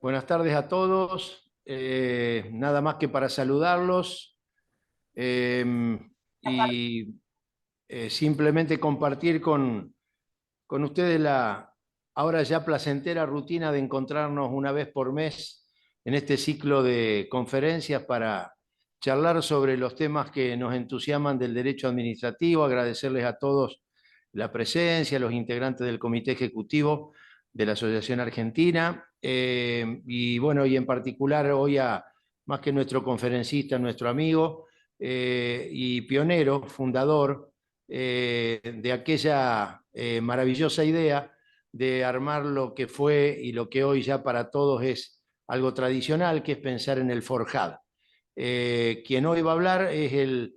Buenas tardes a todos. Nada más que para saludarlos eh, y simplemente compartir con ustedes la ahora ya placentera rutina de encontrarnos una vez por mes en este ciclo de conferencias para charlar sobre los temas que nos entusiasman del derecho administrativo. Agradecerles a todos la presencia, a los integrantes del comité ejecutivo de la Asociación Argentina, y bueno, y en particular hoy a más que nuestro conferencista, nuestro amigo y pionero, fundador de aquella maravillosa idea de armar lo que fue y lo que hoy ya para todos es algo tradicional, que es pensar en el forjado. Quien hoy va a hablar es el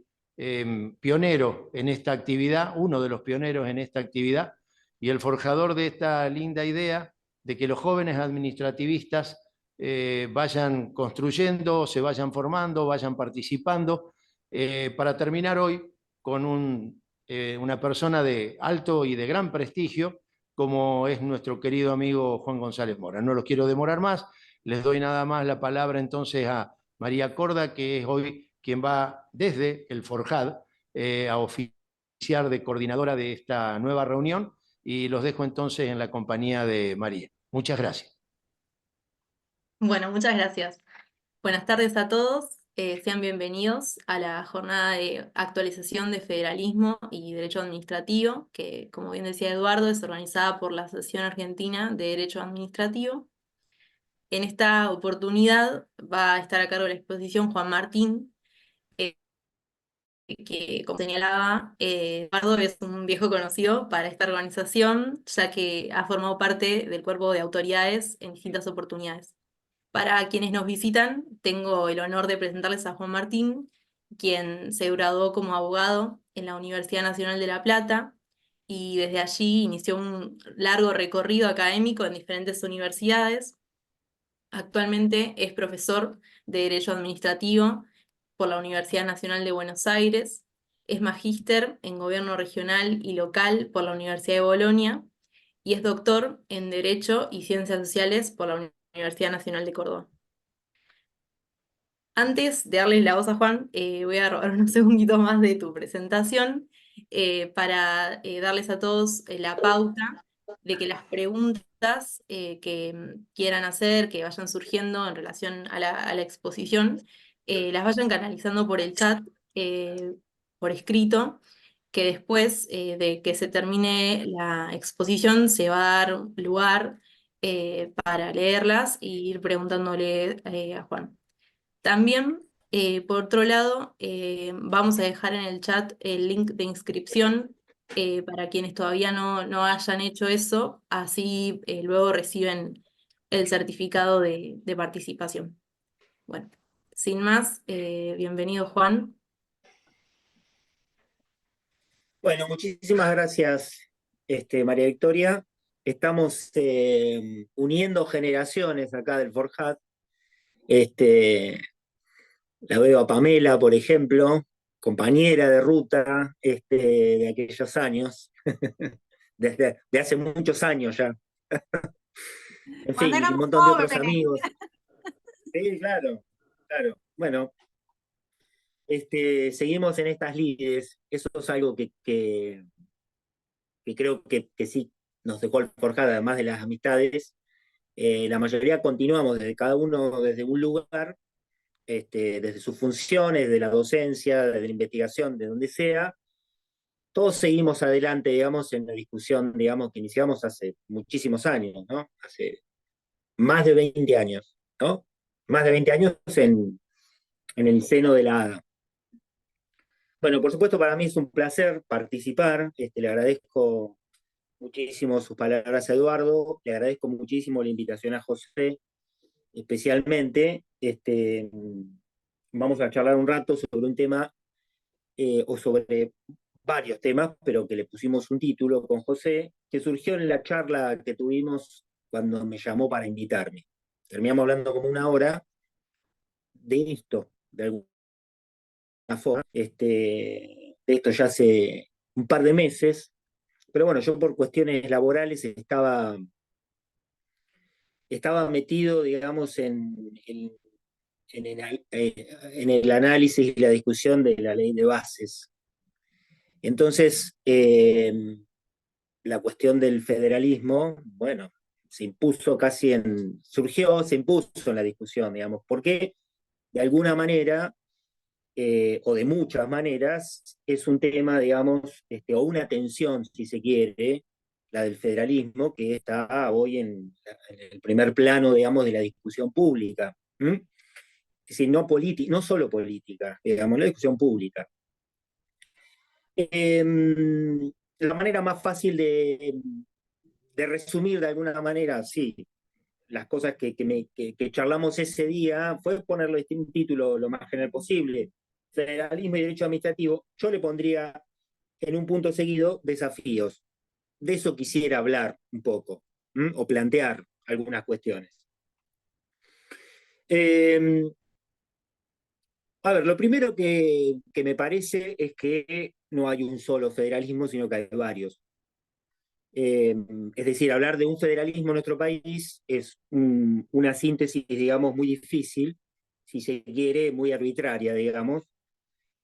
pionero en esta actividad, uno de los pioneros en esta actividad, y el forjador de esta linda idea de que los jóvenes administrativistas vayan construyendo, se vayan formando, vayan participando, para terminar hoy con una persona de alto y de gran prestigio, como es nuestro querido amigo Juan González Mora. No los quiero demorar más, les doy nada más la palabra entonces a María Corda, que es hoy quien va desde el Forjad a oficiar de coordinadora de esta nueva reunión, y los dejo entonces en la compañía de María. Muchas gracias. Bueno, muchas gracias. Buenas tardes a todos. Sean bienvenidos a la jornada de actualización de federalismo y derecho administrativo, que, como bien decía Eduardo, es organizada por la Asociación Argentina de Derecho Administrativo. En esta oportunidad va a estar a cargo de la exposición Juan Martín, eh, que, como señalaba, Eduardo es un viejo conocido para esta organización, ya que ha formado parte del cuerpo de autoridades en distintas oportunidades. Para quienes nos visitan, tengo el honor de presentarles a Juan Martín, quien se graduó como abogado en la Universidad Nacional de La Plata y desde allí inició un largo recorrido académico en diferentes universidades. Actualmente es profesor de Derecho Administrativo por la Universidad Nacional de Buenos Aires, es magíster en Gobierno Regional y Local por la Universidad de Bolonia y es doctor en Derecho y Ciencias Sociales por la Universidad Nacional de Córdoba. Antes de darles la voz a Juan, voy a robar unos segunditos más de tu presentación para darles a todos la pauta de que las preguntas que quieran hacer, que vayan surgiendo en relación a la exposición, las vayan canalizando por el chat, por escrito, que después de que se termine la exposición se va a dar lugar para leerlas e ir preguntándole a Juan. También, por otro lado, vamos a dejar en el chat el link de inscripción para quienes todavía no hayan hecho eso, así luego reciben el certificado de participación. Bueno, sin más, bienvenido Juan. Bueno, muchísimas gracias, María Victoria. Estamos uniendo generaciones acá del Forjat. La veo a Pamela, por ejemplo, compañera de ruta de aquellos años, desde de hace muchos años ya. En Cuando fin, y un éramos montón de otros jóvenes. amigos. Sí, claro, claro. Bueno, seguimos en estas lides. Eso es algo que creo que sí nos dejó el Forjat, además de las amistades. La mayoría continuamos desde cada uno desde un lugar, desde sus funciones, de la docencia, desde la investigación, de donde sea. Todos seguimos adelante, digamos, en la discusión, digamos, que iniciamos hace muchísimos años, ¿no? Hace más de 20 años, ¿no? Más de 20 años en el seno de la ADA. Bueno, por supuesto, para mí es un placer participar. Le agradezco muchísimo sus palabras a Eduardo, le agradezco muchísimo la invitación a José, especialmente. Vamos a charlar un rato sobre un tema, o sobre varios temas, pero que le pusimos un título con José, que surgió en la charla que tuvimos cuando me llamó para invitarme. Terminamos hablando como una hora de esto, de alguna forma, de esto ya hace un par de meses, pero bueno, yo por cuestiones laborales estaba estaba metido, digamos, en el análisis y la discusión de la ley de bases. Entonces, la cuestión del federalismo, bueno, se impuso se impuso en la discusión, digamos, porque de alguna manera, o de muchas maneras, es un tema, digamos, o una tensión, si se quiere, la del federalismo, que está hoy en el primer plano, digamos, de la discusión pública. ¿Mm? Es decir, no solo política, digamos, la discusión pública. La manera más fácil de resumir de alguna manera, sí, las cosas que charlamos ese día fue ponerle un título lo más general posible, federalismo y derecho administrativo. Yo le pondría en un punto seguido desafíos. De eso quisiera hablar un poco, o plantear algunas cuestiones. A ver, lo primero que me parece es que no hay un solo federalismo, sino que hay varios. Es decir, hablar de un federalismo en nuestro país es una síntesis, digamos, muy difícil, si se quiere, muy arbitraria, digamos,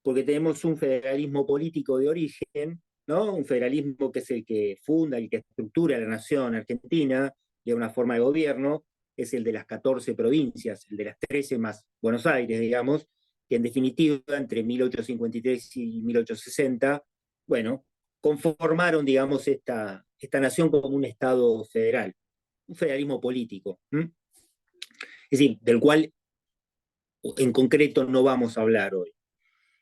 porque tenemos un federalismo político de origen, ¿no? Un federalismo que es el que funda, el que estructura la nación argentina de una forma de gobierno, es el de las 14 provincias, el de las 13 más Buenos Aires, digamos, que en definitiva, entre 1853 y 1860, bueno, conformaron, digamos, esta nación como un Estado federal, un federalismo político. Es decir, del cual en concreto no vamos a hablar hoy.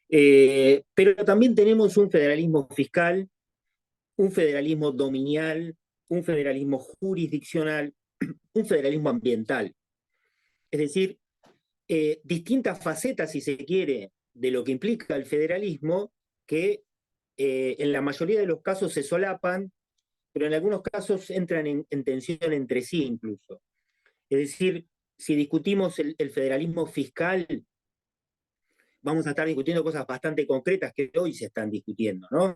Pero también tenemos un federalismo fiscal, un federalismo dominial, un federalismo jurisdiccional, un federalismo ambiental. Es decir, distintas facetas, si se quiere, de lo que implica el federalismo, que en la mayoría de los casos se solapan, pero en algunos casos entran en tensión entre sí incluso. Es decir, si discutimos el federalismo fiscal, vamos a estar discutiendo cosas bastante concretas que hoy se están discutiendo, ¿no?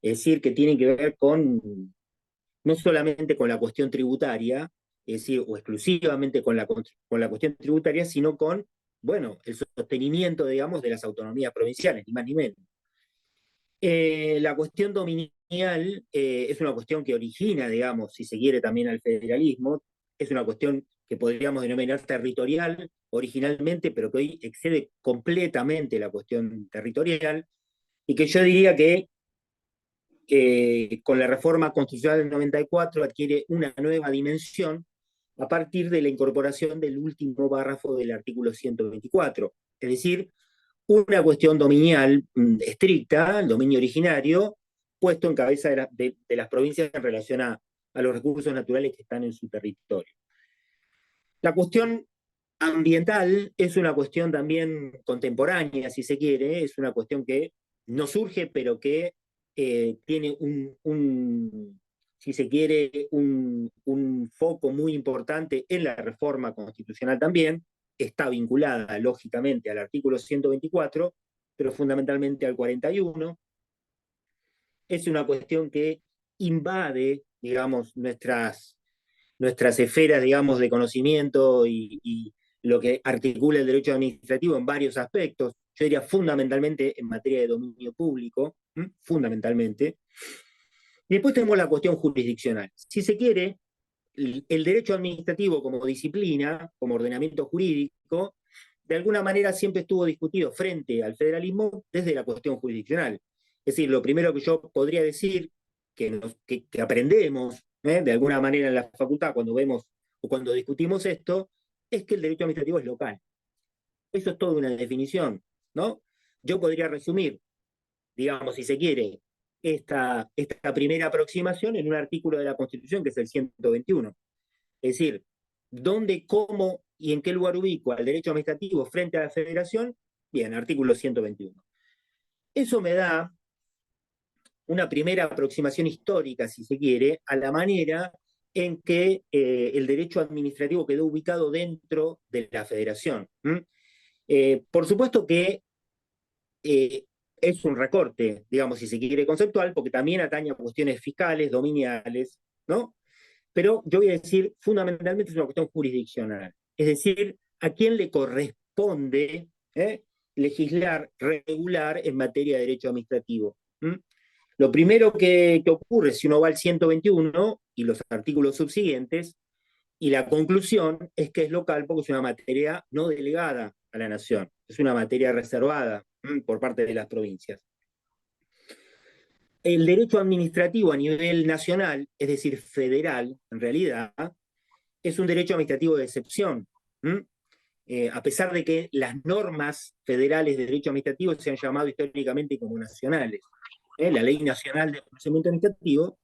Es decir, que tienen que ver no solamente con la cuestión tributaria, es decir, o exclusivamente con la cuestión tributaria, sino con, bueno, el sostenimiento, digamos, de las autonomías provinciales, ni más ni menos. La cuestión dominial es una cuestión que origina, digamos, si se quiere, también al federalismo. Es una cuestión que podríamos denominar territorial originalmente, pero que hoy excede completamente la cuestión territorial, y que yo diría que con la reforma constitucional del 94 adquiere una nueva dimensión a partir de la incorporación del último párrafo del artículo 124. Es decir, una cuestión dominial estricta, el dominio originario, puesto en cabeza de las provincias en relación a los recursos naturales que están en su territorio. La cuestión ambiental es una cuestión también contemporánea, si se quiere, es una cuestión que no surge, pero que tiene si se quiere, un foco muy importante en la reforma constitucional también. Está vinculada, lógicamente, al artículo 124, pero fundamentalmente al 41. Es una cuestión que invade, digamos, nuestras esferas, digamos, de conocimiento y lo que articula el derecho administrativo en varios aspectos. Yo diría fundamentalmente en materia de dominio público, fundamentalmente. Y después tenemos la cuestión jurisdiccional. Si se quiere, el derecho administrativo como disciplina, como ordenamiento jurídico, de alguna manera siempre estuvo discutido frente al federalismo desde la cuestión jurisdiccional. Es decir, lo primero que yo podría decir que aprendemos de alguna manera en la facultad cuando vemos o cuando discutimos esto, es que el derecho administrativo es local. Eso es toda una definición, ¿no? Yo podría resumir, digamos, si se quiere, esta primera aproximación en un artículo de la Constitución que es el 121. Es decir, dónde, cómo y en qué lugar ubico al derecho administrativo frente a la federación, bien, artículo 121. Eso me da una primera aproximación histórica, si se quiere, a la manera en que el derecho administrativo quedó ubicado dentro de la federación. Por supuesto que es un recorte, digamos, si se quiere, conceptual, porque también atañe a cuestiones fiscales, dominiales, ¿no? Pero yo voy a decir, fundamentalmente es una cuestión jurisdiccional. Es decir, a quién le corresponde legislar, regular en materia de derecho administrativo. Lo primero que ocurre si uno va al 121 y los artículos subsiguientes, y la conclusión es que es local porque es una materia no delegada a la nación, es una materia reservada por parte de las provincias. El derecho administrativo a nivel nacional, es decir, federal, en realidad, es un derecho administrativo de excepción. A pesar de que las normas federales de derecho administrativo se han llamado históricamente como nacionales. La Ley Nacional de Procedimiento Administrativo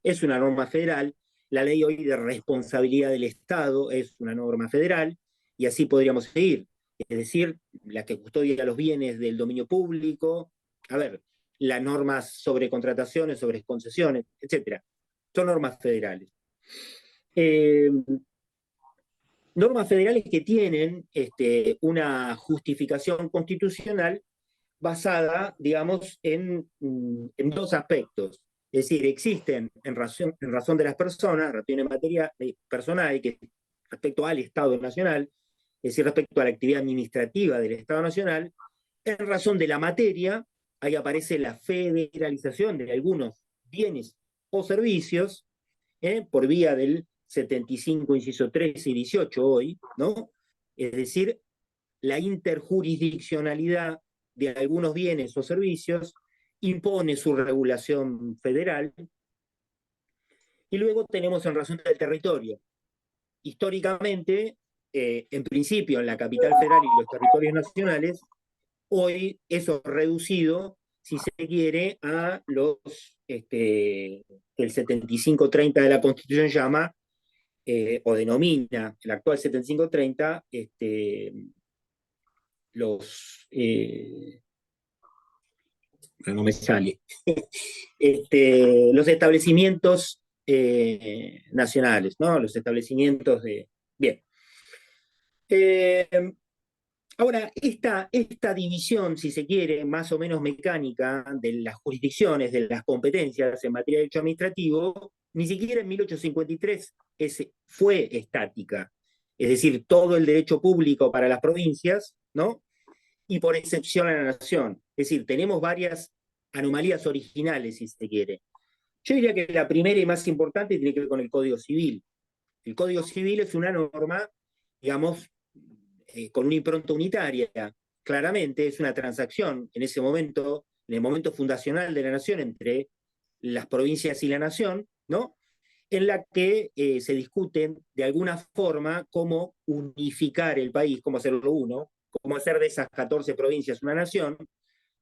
es una norma federal, la ley hoy de responsabilidad del Estado es una norma federal, y así podríamos seguir. Es decir, la que custodia los bienes del dominio público, a ver, las normas sobre contrataciones, sobre concesiones, etc. Son normas federales. Normas federales que tienen una justificación constitucional basada, digamos, en dos aspectos. Es decir, existen en razón de las personas, en materia personal, que respecto al Estado Nacional, es decir, respecto a la actividad administrativa del Estado Nacional, en razón de la materia, ahí aparece la federalización de algunos bienes o servicios, por vía del 75, inciso 13 y 18 hoy, ¿no? Es decir, la interjurisdiccionalidad de algunos bienes o servicios impone su regulación federal. Y luego tenemos en razón del territorio. Históricamente, en principio, en la capital federal y los territorios nacionales, hoy eso reducido, si se quiere, a los que el 75-30 de la Constitución llama, o denomina, el actual 75-30, no me sale, los establecimientos nacionales, ¿no? Los establecimientos de... Bien. Ahora, esta división, si se quiere, más o menos mecánica de las jurisdicciones, de las competencias en materia de derecho administrativo, ni siquiera en 1853 fue estática. Es decir, todo el derecho público para las provincias, ¿no? Y por excepción a la nación. Es decir, tenemos varias anomalías originales, si se quiere. Yo diría que la primera y más importante tiene que ver con el Código Civil. El Código Civil es una norma, digamos, con una impronta unitaria. Claramente es una transacción en ese momento, en el momento fundacional de la nación, entre las provincias y la nación, ¿no? En la que se discuten de alguna forma cómo unificar el país, cómo hacerlo uno, cómo hacer de esas 14 provincias una nación.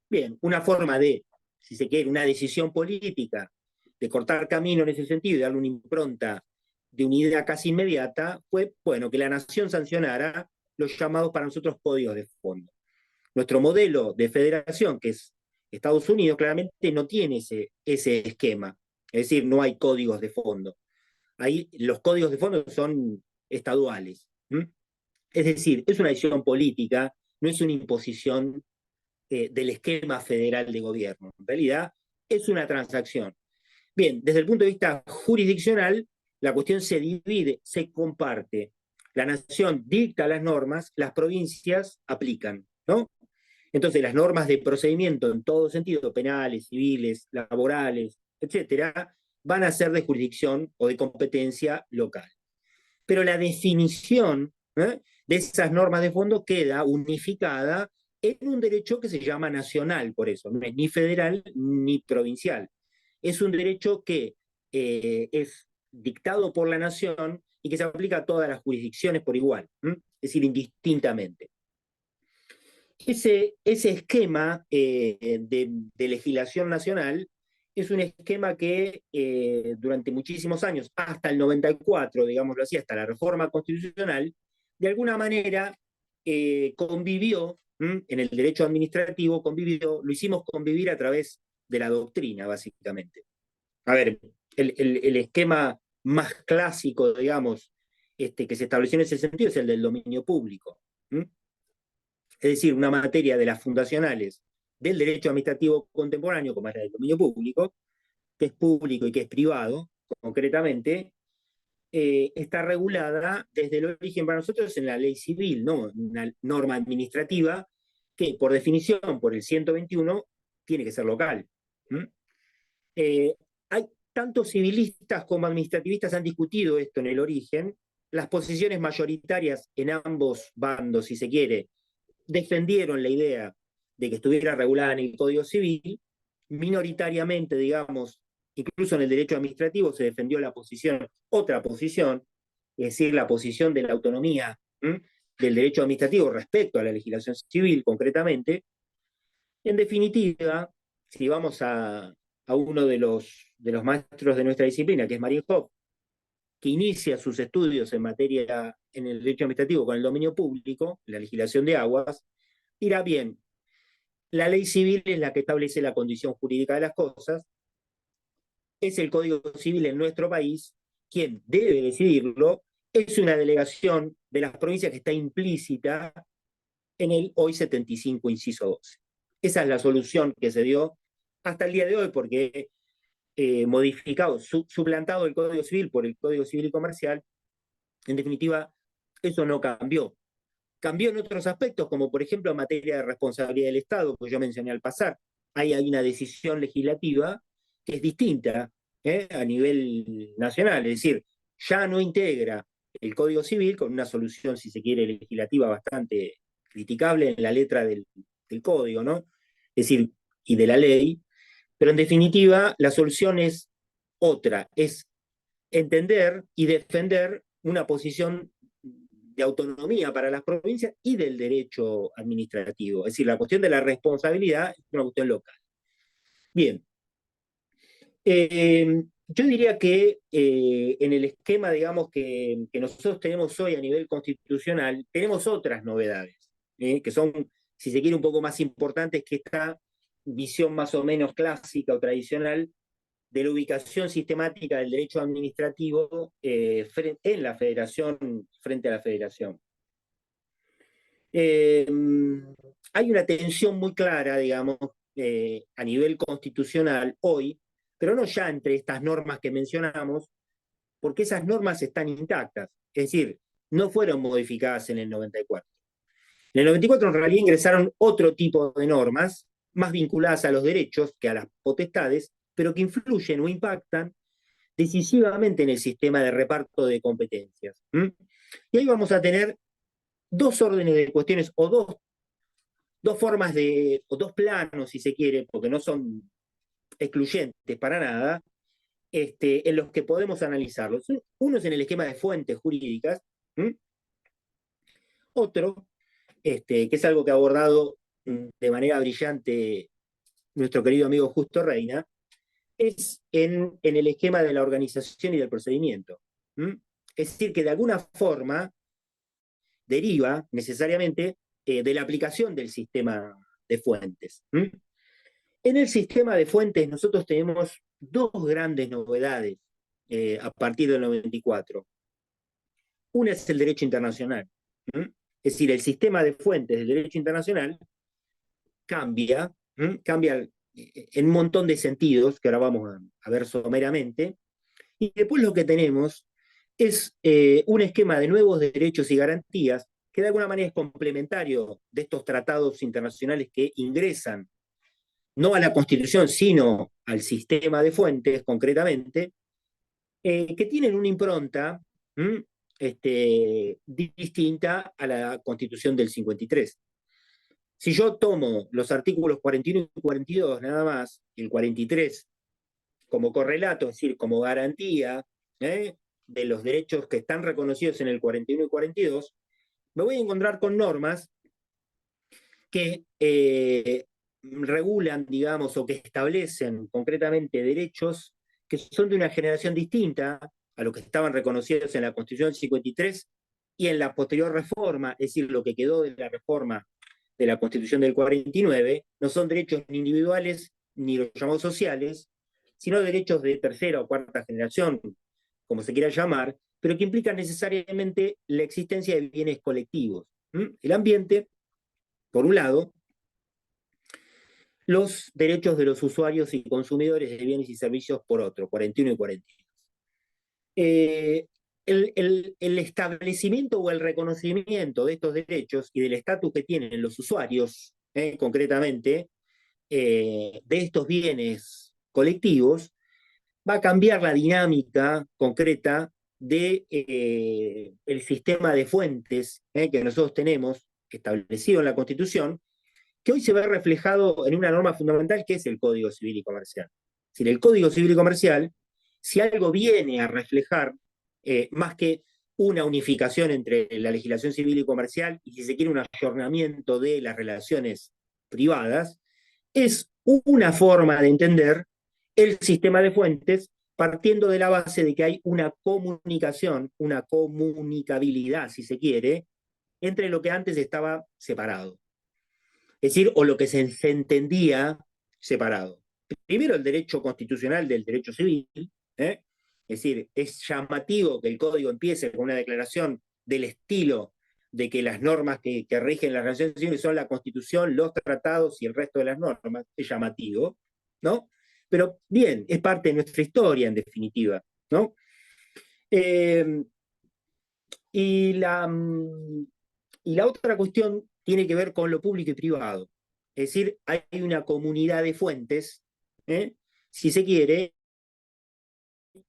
Bien, una forma de, si se quiere, una decisión política de cortar camino en ese sentido y darle una impronta de unidad casi inmediata, fue, bueno, que la nación sancionara los llamados para nosotros códigos de fondo. Nuestro modelo de federación, que es Estados Unidos, claramente no tiene ese esquema. Es decir, no hay códigos de fondo. Ahí los códigos de fondo son estaduales. Es decir, es una decisión política, no es una imposición del esquema federal de gobierno. En realidad, es una transacción. Bien, desde el punto de vista jurisdiccional, la cuestión se divide, se comparte. La nación dicta las normas, las provincias aplican, ¿no? Entonces, las normas de procedimiento en todo sentido, penales, civiles, laborales, etcétera, van a ser de jurisdicción o de competencia local. Pero la definición de esas normas de fondo queda unificada en un derecho que se llama nacional, por eso, no es ni federal ni provincial. Es un derecho que es dictado por la nación y que se aplica a todas las jurisdicciones por igual, es decir, indistintamente. Ese esquema de legislación nacional es un esquema que durante muchísimos años, hasta el 94, digámoslo así, hasta la reforma constitucional, de alguna manera convivió en el derecho administrativo, lo hicimos convivir a través de la doctrina, básicamente. A ver, el esquema más clásico, digamos, que se estableció en ese sentido es el del dominio público. Es decir, una materia de las fundacionales del derecho administrativo contemporáneo, como es la del dominio público, que es público y que es privado, concretamente, está regulada desde el origen para nosotros en la ley civil, ¿no? Una norma administrativa que por definición, por el 121, tiene que ser local. ¿Mm? Hay tantos civilistas como administrativistas han discutido esto en el origen. Las posiciones mayoritarias en ambos bandos, si se quiere, defendieron la idea de que estuviera regulada en el Código Civil. Minoritariamente, digamos, incluso en el derecho administrativo se defendió la posición, otra posición, es decir, la posición de la autonomía del derecho administrativo respecto a la legislación civil concretamente. En definitiva, si vamos a uno de los maestros de nuestra disciplina, que es Marienhoff, que inicia sus estudios en materia en el derecho administrativo con el dominio público, la legislación de aguas, dirá bien, la ley civil es la que establece la condición jurídica de las cosas, es el Código Civil en nuestro país quien debe decidirlo, es una delegación de las provincias que está implícita en el hoy 75, inciso 12. Esa es la solución que se dio hasta el día de hoy, porque modificado, suplantado el Código Civil por el Código Civil y Comercial, en definitiva, eso no cambió. Cambió en otros aspectos, como por ejemplo en materia de responsabilidad del Estado, que yo mencioné al pasar. Ahí hay una decisión legislativa que es distinta a nivel nacional, es decir, ya no integra el Código Civil con una solución, si se quiere, legislativa bastante criticable en la letra del Código, ¿no? Es decir, y de la ley, pero en definitiva la solución es otra, es entender y defender una posición de autonomía para las provincias y del derecho administrativo. Es decir, la cuestión de la responsabilidad es una cuestión local. Bien. Yo diría que en el esquema, digamos, que nosotros tenemos hoy a nivel constitucional, tenemos otras novedades, que son, si se quiere, un poco más importantes que esta visión más o menos clásica o tradicional de la ubicación sistemática del derecho administrativo en la federación, frente a la federación. Hay una tensión muy clara, digamos, a nivel constitucional hoy, pero no ya entre estas normas que mencionamos, porque esas normas están intactas, es decir, no fueron modificadas en el 94. En el 94 en realidad ingresaron otro tipo de normas, más vinculadas a los derechos que a las potestades, pero que influyen o impactan decisivamente en el sistema de reparto de competencias. Y ahí vamos a tener dos órdenes de cuestiones o dos formas o dos planos, si se quiere, porque no son excluyentes para nada, en los que podemos analizarlos. Uno es en el esquema de fuentes jurídicas, otro, que es algo que ha abordado de manera brillante nuestro querido amigo Justo Reina, es en el esquema de la organización y del procedimiento. Es decir, que de alguna forma deriva necesariamente de la aplicación del sistema de fuentes. En el sistema de fuentes nosotros tenemos dos grandes novedades a partir del 94. Una es el derecho internacional. Es decir, el sistema de fuentes del derecho internacional cambia en un montón de sentidos, que ahora vamos a ver someramente, y después lo que tenemos es un esquema de nuevos derechos y garantías que de alguna manera es complementario de estos tratados internacionales que ingresan no a la Constitución, sino al sistema de fuentes concretamente, que tienen una impronta distinta a la Constitución del 53. Si yo tomo los artículos 41 y 42 nada más, el 43 como correlato, es decir, como garantía de los derechos que están reconocidos en el 41 y 42, me voy a encontrar con normas que regulan, digamos, o que establecen concretamente derechos que son de una generación distinta a los que estaban reconocidos en la Constitución del 53 y en la posterior reforma, es decir, lo que quedó de la reforma de la Constitución del 49, no son derechos ni individuales ni los llamados sociales, sino derechos de tercera o cuarta generación, como se quiera llamar, pero que implican necesariamente la existencia de bienes colectivos. El ambiente, por un lado, los derechos de los usuarios y consumidores de bienes y servicios por otro, 41 y 42. el establecimiento o el reconocimiento de estos derechos y del estatus que tienen los usuarios, concretamente, de estos bienes colectivos, va a cambiar la dinámica concreta de el sistema de fuentes que nosotros tenemos establecido en la Constitución, que hoy se ve reflejado en una norma fundamental que es el Código Civil y Comercial. Es decir, el Código Civil y Comercial, si algo viene a reflejar, más que una unificación entre la legislación civil y comercial, y si se quiere un ayornamiento de las relaciones privadas, es una forma de entender el sistema de fuentes partiendo de la base de que hay una comunicación, una comunicabilidad, si se quiere, entre lo que antes estaba separado. Es decir, o lo que se entendía separado. Primero, el derecho constitucional del derecho civil, ¿eh? Es decir, es llamativo que el código empiece con una declaración del estilo de que las normas que rigen las relaciones civiles son la Constitución, los tratados y el resto de las normas. Es llamativo, ¿no? Pero bien, es parte de nuestra historia, en definitiva, ¿no? Y la otra cuestión tiene que ver con lo público y privado. Es decir, hay una comunidad de fuentes, si se quiere,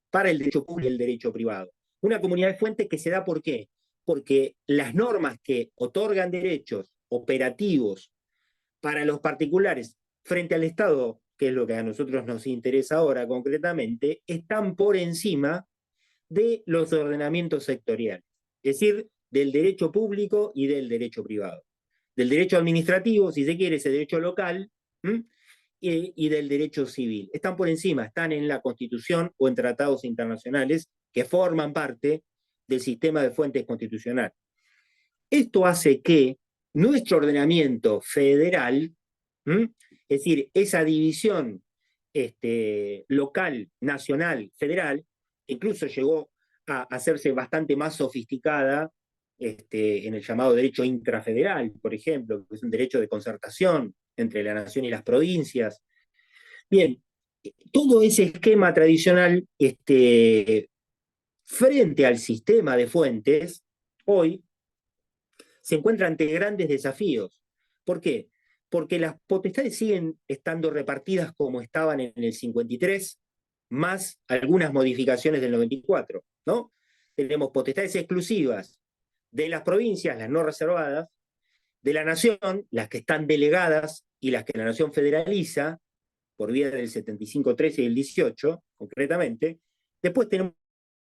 para el derecho público y el derecho privado. Una comunidad de fuentes que se da ¿por qué? Porque las normas que otorgan derechos operativos para los particulares frente al Estado, que es lo que a nosotros nos interesa ahora concretamente, están por encima de los ordenamientos sectoriales. Es decir, del derecho público y del derecho privado. Del derecho administrativo, si se quiere, ese derecho local, y del derecho civil. Están por encima, están en la Constitución o en tratados internacionales que forman parte del sistema de fuentes constitucional. Esto hace que nuestro ordenamiento federal, es decir, esa división local, nacional, federal, incluso llegó a hacerse bastante más sofisticada en el llamado derecho intrafederal, por ejemplo, que es un derecho de concertación entre la nación y las provincias. Bien, todo ese esquema tradicional frente al sistema de fuentes, hoy se encuentra ante grandes desafíos. ¿Por qué? Porque las potestades siguen estando repartidas como estaban en el 53, más algunas modificaciones del 94, ¿no? Tenemos potestades exclusivas de las provincias, las no reservadas, de la nación, las que están delegadas y las que la nación federaliza, por vía del 75-13 y el 18, concretamente. Después tenemos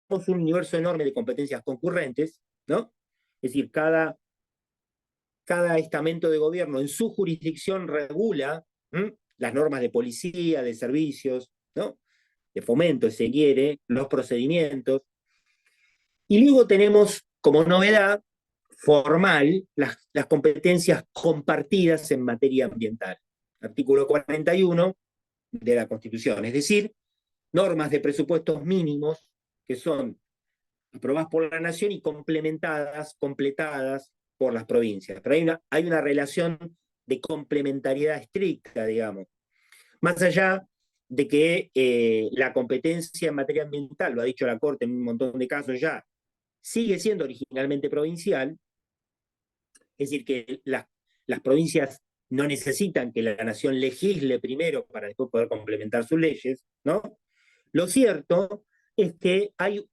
un universo enorme de competencias concurrentes, ¿no? Es decir, cada estamento de gobierno en su jurisdicción regula las normas de policía, de servicios, ¿no? De fomento, si se quiere, los procedimientos. Y luego tenemos, como novedad formal, las competencias compartidas en materia ambiental. Artículo 41 de la Constitución, es decir, normas de presupuestos mínimos que son aprobadas por la nación y completadas por las provincias. Pero hay una relación de complementariedad estricta, digamos. Más allá de que la competencia en materia ambiental, lo ha dicho la Corte en un montón de casos ya, sigue siendo originalmente provincial, es decir, que las provincias no necesitan que la nación legisle primero para después poder complementar sus leyes, ¿no? Lo cierto es que hay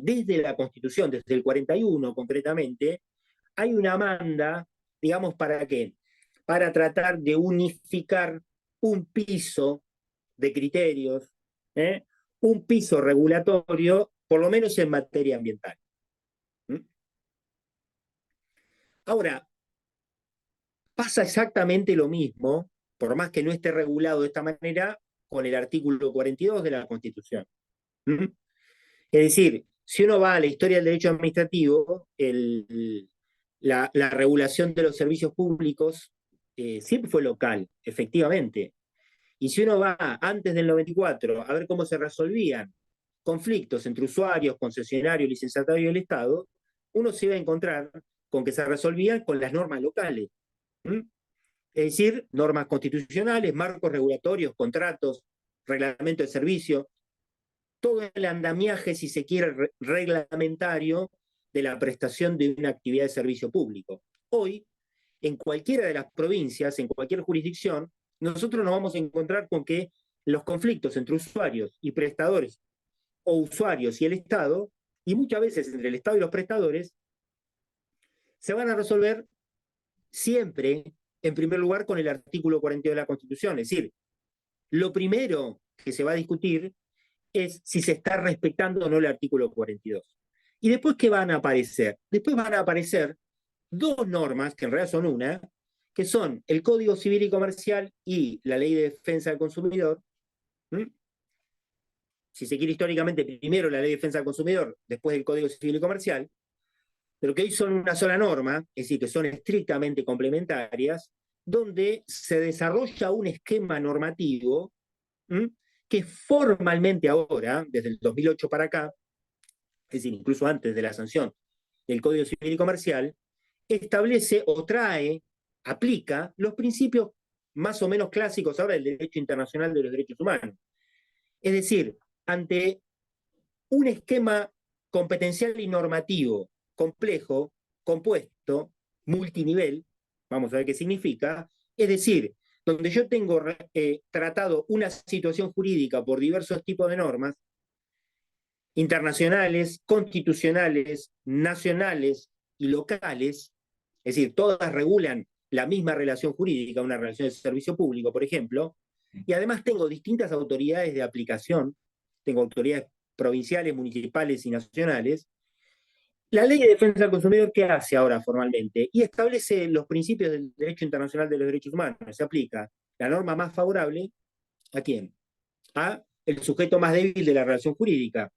desde la Constitución, desde el 41 concretamente, hay una manda, digamos, ¿para qué? Para tratar de unificar un piso de criterios, un piso regulatorio, por lo menos en materia ambiental. Ahora, pasa exactamente lo mismo, por más que no esté regulado de esta manera, con el artículo 42 de la Constitución. Es decir, si uno va a la historia del derecho administrativo, la regulación de los servicios públicos siempre fue local, efectivamente. Y si uno va antes del 94 a ver cómo se resolvían conflictos entre usuarios, concesionarios, licenciatarios y el Estado, uno se iba a encontrar con que se resolvían con las normas locales. Es decir, normas constitucionales, marcos regulatorios, contratos, reglamento de servicio, todo el andamiaje, si se quiere, reglamentario de la prestación de una actividad de servicio público. Hoy, en cualquiera de las provincias, en cualquier jurisdicción, nosotros nos vamos a encontrar con que los conflictos entre usuarios y prestadores, o usuarios y el Estado, y muchas veces entre el Estado y los prestadores, se van a resolver siempre, en primer lugar, con el artículo 42 de la Constitución. Es decir, lo primero que se va a discutir es si se está respetando o no el artículo 42. ¿Y después qué van a aparecer? Después van a aparecer dos normas, que en realidad son una, que son el Código Civil y Comercial y la Ley de Defensa del Consumidor. Si se quiere históricamente, primero la Ley de Defensa del Consumidor, después el Código Civil y Comercial, pero que hoy son una sola norma, es decir, que son estrictamente complementarias, donde se desarrolla un esquema normativo que formalmente ahora, desde el 2008 para acá, es decir, incluso antes de la sanción del Código Civil y Comercial, establece o trae, aplica los principios más o menos clásicos ahora del derecho internacional de los derechos humanos. Es decir, ante un esquema competencial y normativo complejo, compuesto, multinivel, vamos a ver qué significa, es decir, donde yo tengo tratado una situación jurídica por diversos tipos de normas, internacionales, constitucionales, nacionales y locales, es decir, todas regulan la misma relación jurídica, una relación de servicio público, por ejemplo, y además tengo distintas autoridades de aplicación, tengo autoridades provinciales, municipales y nacionales. La Ley de Defensa del Consumidor, ¿qué hace ahora formalmente? Y establece los principios del derecho internacional de los derechos humanos. Se aplica la norma más favorable, ¿a quién? A el sujeto más débil de la relación jurídica.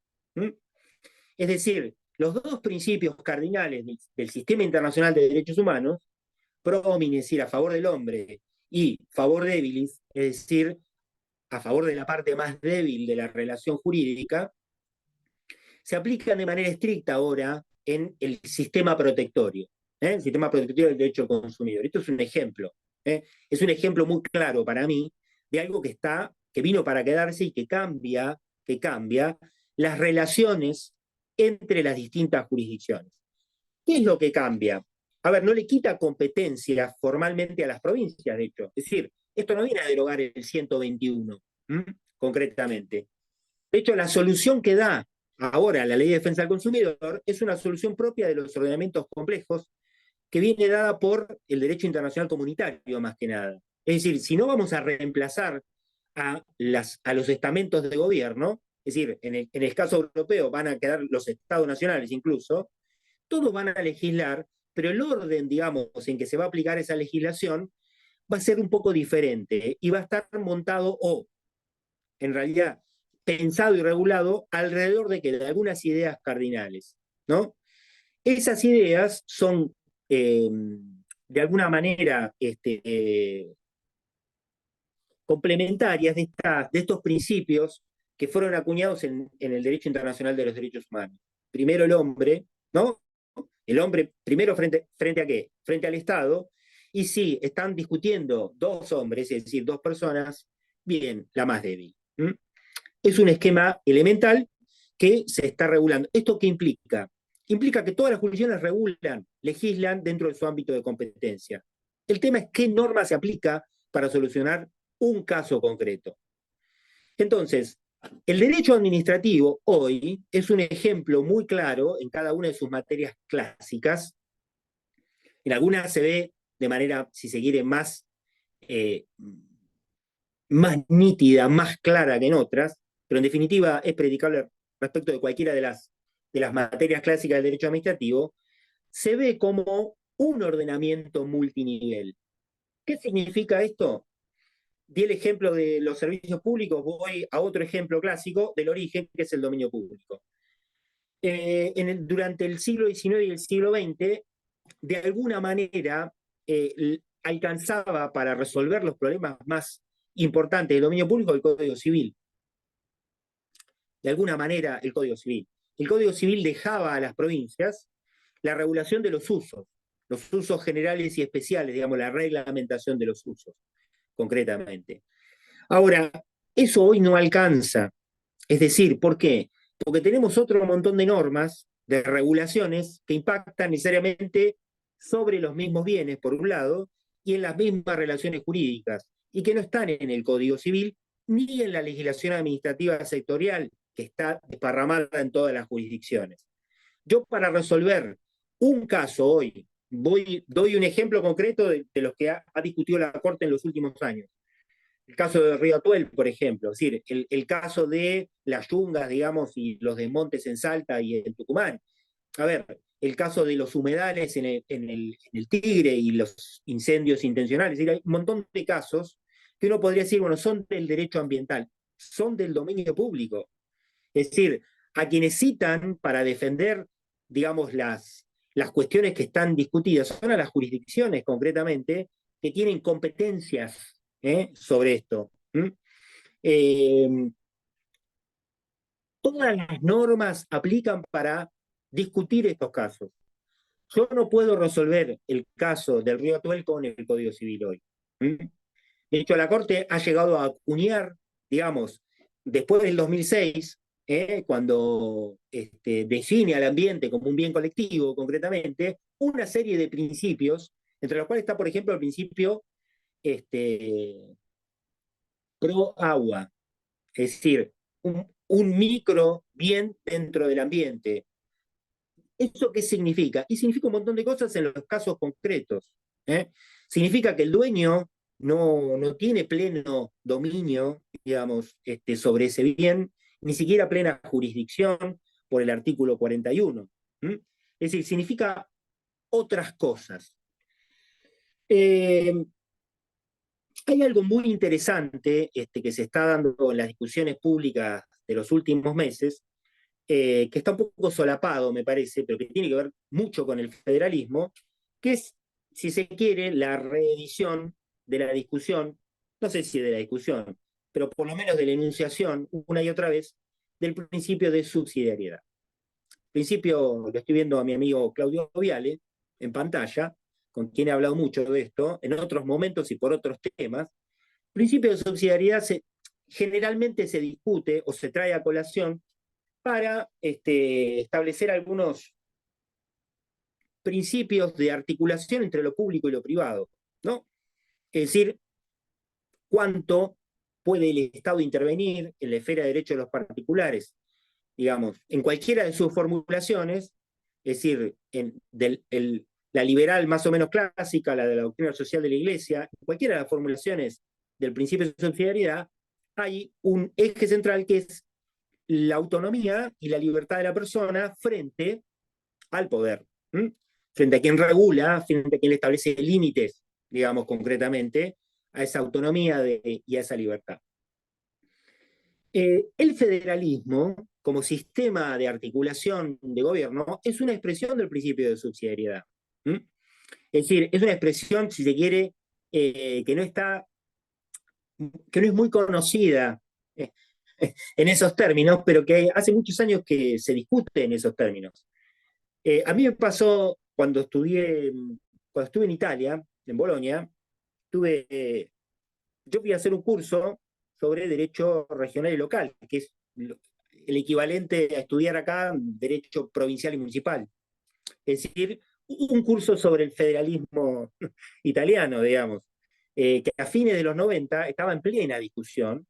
Es decir, los dos principios cardinales del sistema internacional de derechos humanos, pro homine, es decir, a favor del hombre, y favor debilis, es decir, a favor de la parte más débil de la relación jurídica, se aplican de manera estricta ahora en el sistema protectorio, el sistema protectorio del derecho del consumidor. Esto es un ejemplo, es un ejemplo muy claro para mí de algo que vino para quedarse y que cambia las relaciones entre las distintas jurisdicciones. ¿Qué es lo que cambia? A ver, no le quita competencia formalmente a las provincias, de hecho. Es decir, esto no viene a derogar el 121, concretamente. De hecho, la solución que da ahora la Ley de Defensa del Consumidor es una solución propia de los ordenamientos complejos que viene dada por el derecho internacional comunitario, más que nada. Es decir, si no vamos a reemplazar a los estamentos de gobierno, es decir, en el caso europeo van a quedar los estados nacionales incluso, todos van a legislar, pero el orden, digamos, en que se va a aplicar esa legislación va a ser un poco diferente y va a estar montado o, en realidad, pensado y regulado alrededor de algunas ideas cardinales, ¿no? Esas ideas son, de alguna manera, complementarias de estos principios que fueron acuñados en el derecho internacional de los derechos humanos. Primero el hombre, ¿no? El hombre primero frente a qué? Frente al Estado, y si están discutiendo dos hombres, es decir, dos personas, bien, la más débil. Es un esquema elemental que se está regulando. ¿Esto qué implica? Implica que todas las jurisdicciones legislan dentro de su ámbito de competencia. El tema es qué norma se aplica para solucionar un caso concreto. Entonces, el derecho administrativo hoy es un ejemplo muy claro en cada una de sus materias clásicas. En algunas se ve de manera, si se quiere, más nítida, más clara que en otras, pero en definitiva es predicable respecto de cualquiera de las materias clásicas del derecho administrativo, se ve como un ordenamiento multinivel. ¿Qué significa esto? Di el ejemplo de los servicios públicos, voy a otro ejemplo clásico del origen, que es el dominio público. Durante el siglo XIX y el siglo XX, de alguna manera alcanzaba para resolver los problemas más importantes del dominio público el Código Civil. De alguna manera, el Código Civil. El Código Civil dejaba a las provincias la regulación de los usos generales y especiales, digamos, la reglamentación de los usos, concretamente. Ahora, eso hoy no alcanza. Es decir, ¿por qué? Porque tenemos otro montón de normas, de regulaciones que impactan necesariamente sobre los mismos bienes, por un lado, y en las mismas relaciones jurídicas, y que no están en el Código Civil ni en la legislación administrativa sectorial, que está desparramada en todas las jurisdicciones. Yo para resolver un caso hoy, doy un ejemplo concreto de los que ha discutido la Corte en los últimos años. El caso de Río Atuel, por ejemplo, es decir, el caso de las yungas, digamos, y los desmontes en Salta y en Tucumán. A ver, el caso de los humedales en el Tigre y los incendios intencionales. Es decir, hay un montón de casos que uno podría decir, bueno, son del derecho ambiental, son del dominio público. Es decir, a quienes citan para defender, digamos, las cuestiones que están discutidas son a las jurisdicciones concretamente que tienen competencias sobre esto. Eh, Todas las normas aplican para discutir estos casos. Yo no puedo resolver el caso del río Atuel con el Código Civil hoy. De hecho, la Corte ha llegado a acuñar, digamos, después del 2006, cuando define al ambiente como un bien colectivo, concretamente, una serie de principios, entre los cuales está, por ejemplo, el principio pro agua, es decir, un micro bien dentro del ambiente. ¿Eso qué significa? Y significa un montón de cosas en los casos concretos. Significa que el dueño no tiene pleno dominio, digamos, sobre ese bien, ni siquiera plena jurisdicción por el artículo 41. Es decir, significa otras cosas. Hay algo muy interesante que se está dando en las discusiones públicas de los últimos meses, que está un poco solapado, me parece, pero que tiene que ver mucho con el federalismo, que es, si se quiere, la reedición de la discusión, no sé si de la discusión, pero por lo menos de la enunciación, una y otra vez, del principio de subsidiariedad. Principio, lo estoy viendo a mi amigo Claudio Viale en pantalla, con quien he hablado mucho de esto, en otros momentos y por otros temas. Principio de subsidiariedad generalmente se discute o se trae a colación para establecer algunos principios de articulación entre lo público y lo privado, ¿no? Es decir, cuánto puede el Estado intervenir en la esfera de derechos de los particulares, digamos, en cualquiera de sus formulaciones, es decir, la liberal más o menos clásica, la de la doctrina social de la Iglesia, en cualquiera de las formulaciones del principio de subsidiariedad, hay un eje central que es la autonomía y la libertad de la persona frente al poder, frente a quien regula, frente a quien le establece límites, digamos concretamente, a esa autonomía y a esa libertad. El federalismo, como sistema de articulación de gobierno, es una expresión del principio de subsidiariedad. Es decir, es una expresión, si se quiere, que no es muy conocida en esos términos, pero que hace muchos años que se discute en esos términos. A mí me pasó cuando estuve en Italia, en Bolonia, yo fui a hacer un curso sobre derecho regional y local, que es el equivalente a estudiar acá derecho provincial y municipal. Es decir, un curso sobre el federalismo italiano, digamos, que a fines de los 90 estaba en plena discusión,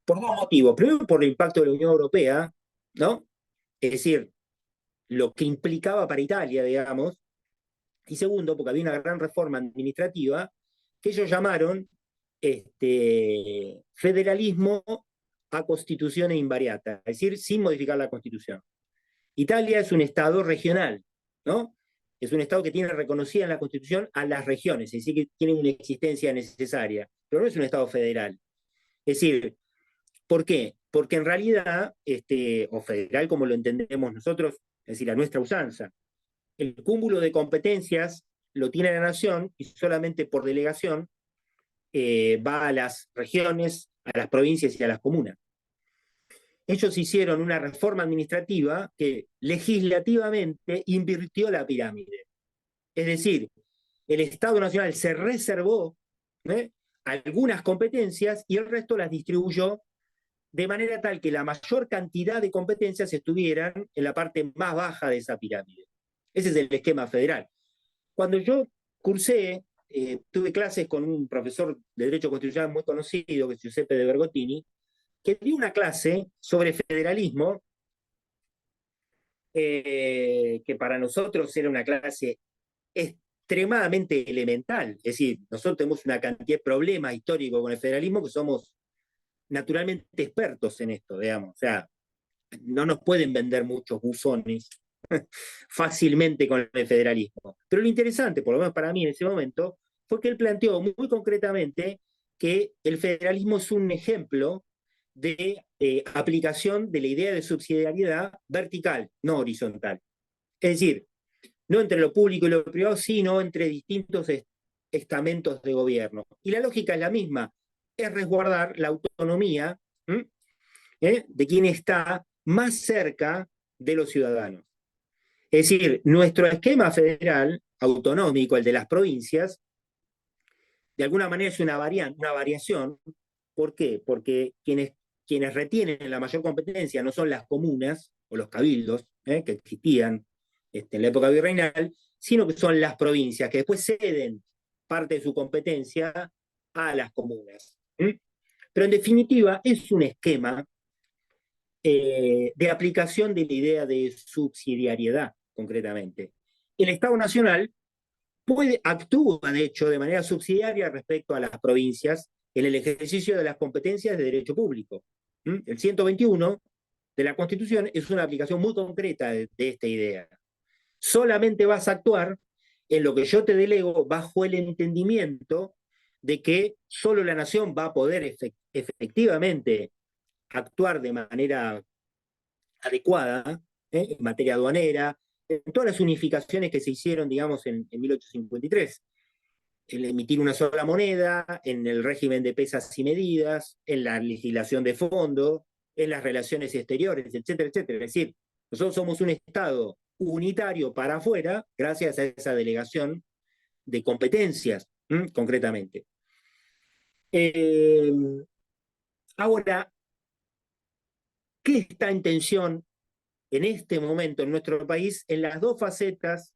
por dos motivos. Primero, por el impacto de la Unión Europea, ¿no? Es decir, lo que implicaba para Italia, digamos, y segundo, porque había una gran reforma administrativa que ellos llamaron federalismo a constitución invariata, es decir, sin modificar la constitución. Italia es un estado regional, ¿no? Es un estado que tiene reconocida en la constitución a las regiones, es decir, que tiene una existencia necesaria, pero no es un estado federal. Es decir, ¿por qué? Porque en realidad, o federal como lo entendemos nosotros, es decir, a nuestra usanza, el cúmulo de competencias lo tiene la nación y solamente por delegación va a las regiones, a las provincias y a las comunas. Ellos hicieron una reforma administrativa que legislativamente invirtió la pirámide. Es decir, el Estado Nacional se reservó algunas competencias y el resto las distribuyó de manera tal que la mayor cantidad de competencias estuvieran en la parte más baja de esa pirámide. Ese es el esquema federal. Cuando yo cursé, tuve clases con un profesor de Derecho Constitucional muy conocido, que es Giuseppe de Bergottini, que dio una clase sobre federalismo, que para nosotros era una clase extremadamente elemental. Es decir, nosotros tenemos una cantidad de problemas históricos con el federalismo que somos naturalmente expertos en esto, digamos. O sea, no nos pueden vender muchos buzones fácilmente con el federalismo. Pero lo interesante, por lo menos para mí en ese momento, fue que él planteó muy concretamente que el federalismo es un ejemplo de aplicación de la idea de subsidiariedad vertical, no horizontal. Es decir, no entre lo público y lo privado, sino entre distintos estamentos de gobierno. Y la lógica es la misma, es resguardar la autonomía de quien está más cerca de los ciudadanos. Es decir, nuestro esquema federal autonómico, el de las provincias, de alguna manera es una variación. ¿Por qué? Porque quienes retienen la mayor competencia no son las comunas o los cabildos que existían en la época virreinal, sino que son las provincias, que después ceden parte de su competencia a las comunas. Pero en definitiva es un esquema de aplicación de la idea de subsidiariedad, concretamente. El Estado Nacional actúa, de hecho, de manera subsidiaria respecto a las provincias en el ejercicio de las competencias de derecho público. El 121 de la Constitución es una aplicación muy concreta de esta idea. Solamente vas a actuar en lo que yo te delego bajo el entendimiento de que solo la nación va a poder efectivamente actuar de manera adecuada en materia aduanera, en todas las unificaciones que se hicieron, digamos, en 1853. El emitir una sola moneda, en el régimen de pesas y medidas, en la legislación de fondo, en las relaciones exteriores, etcétera, etcétera. Es decir, nosotros somos un Estado unitario para afuera gracias a esa delegación de competencias, concretamente. Ahora, ¿qué está en tensión en este momento en nuestro país en las dos facetas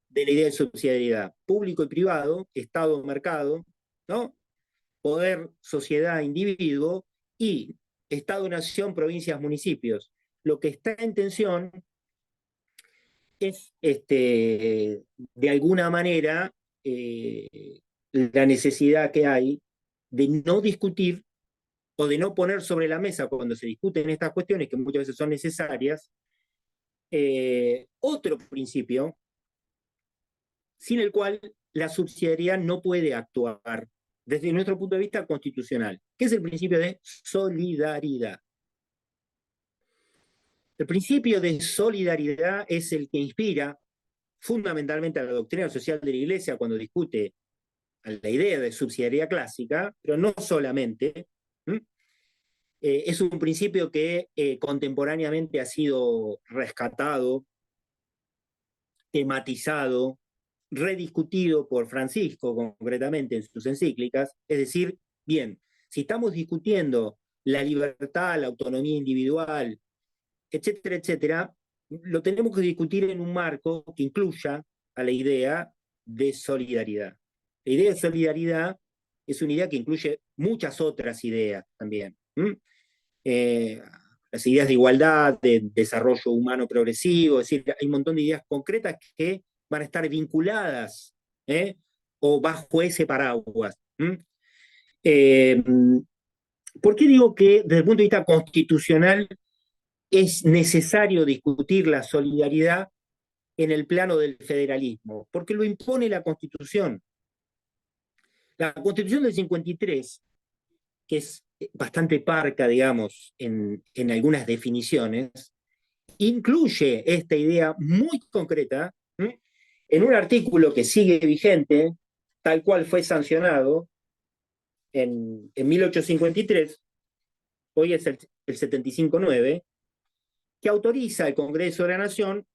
de la idea de subsidiariedad? Público y privado, Estado-mercado, ¿no? Poder, sociedad, individuo, y Estado-nación, provincias, municipios. Lo que está en tensión es, de alguna manera, la necesidad que hay de no discutir o de no poner sobre la mesa cuando se discuten estas cuestiones, que muchas veces son necesarias, otro principio sin el cual la subsidiariedad no puede actuar desde nuestro punto de vista constitucional, que es el principio de solidaridad. El principio de solidaridad es el que inspira fundamentalmente a la doctrina social de la Iglesia cuando discute la idea de subsidiariedad clásica, pero no solamente. Es un principio que contemporáneamente ha sido rescatado, tematizado, rediscutido por Francisco concretamente en sus encíclicas. Es decir, bien, si estamos discutiendo la libertad, la autonomía individual, etcétera, etcétera, lo tenemos que discutir en un marco que incluya a la idea de solidaridad. La idea de solidaridad es una idea que incluye muchas otras ideas también. Las ideas de igualdad, de desarrollo humano progresivo, es decir, hay un montón de ideas concretas que van a estar vinculadas o bajo ese paraguas. ¿Por qué digo que desde el punto de vista constitucional es necesario discutir la solidaridad en el plano del federalismo? Porque lo impone la Constitución. La Constitución del 53, que es bastante parca, digamos, en algunas definiciones, incluye esta idea muy concreta en un artículo que sigue vigente, tal cual fue sancionado en 1853, hoy es el 75.9, que autoriza al Congreso de la Nación,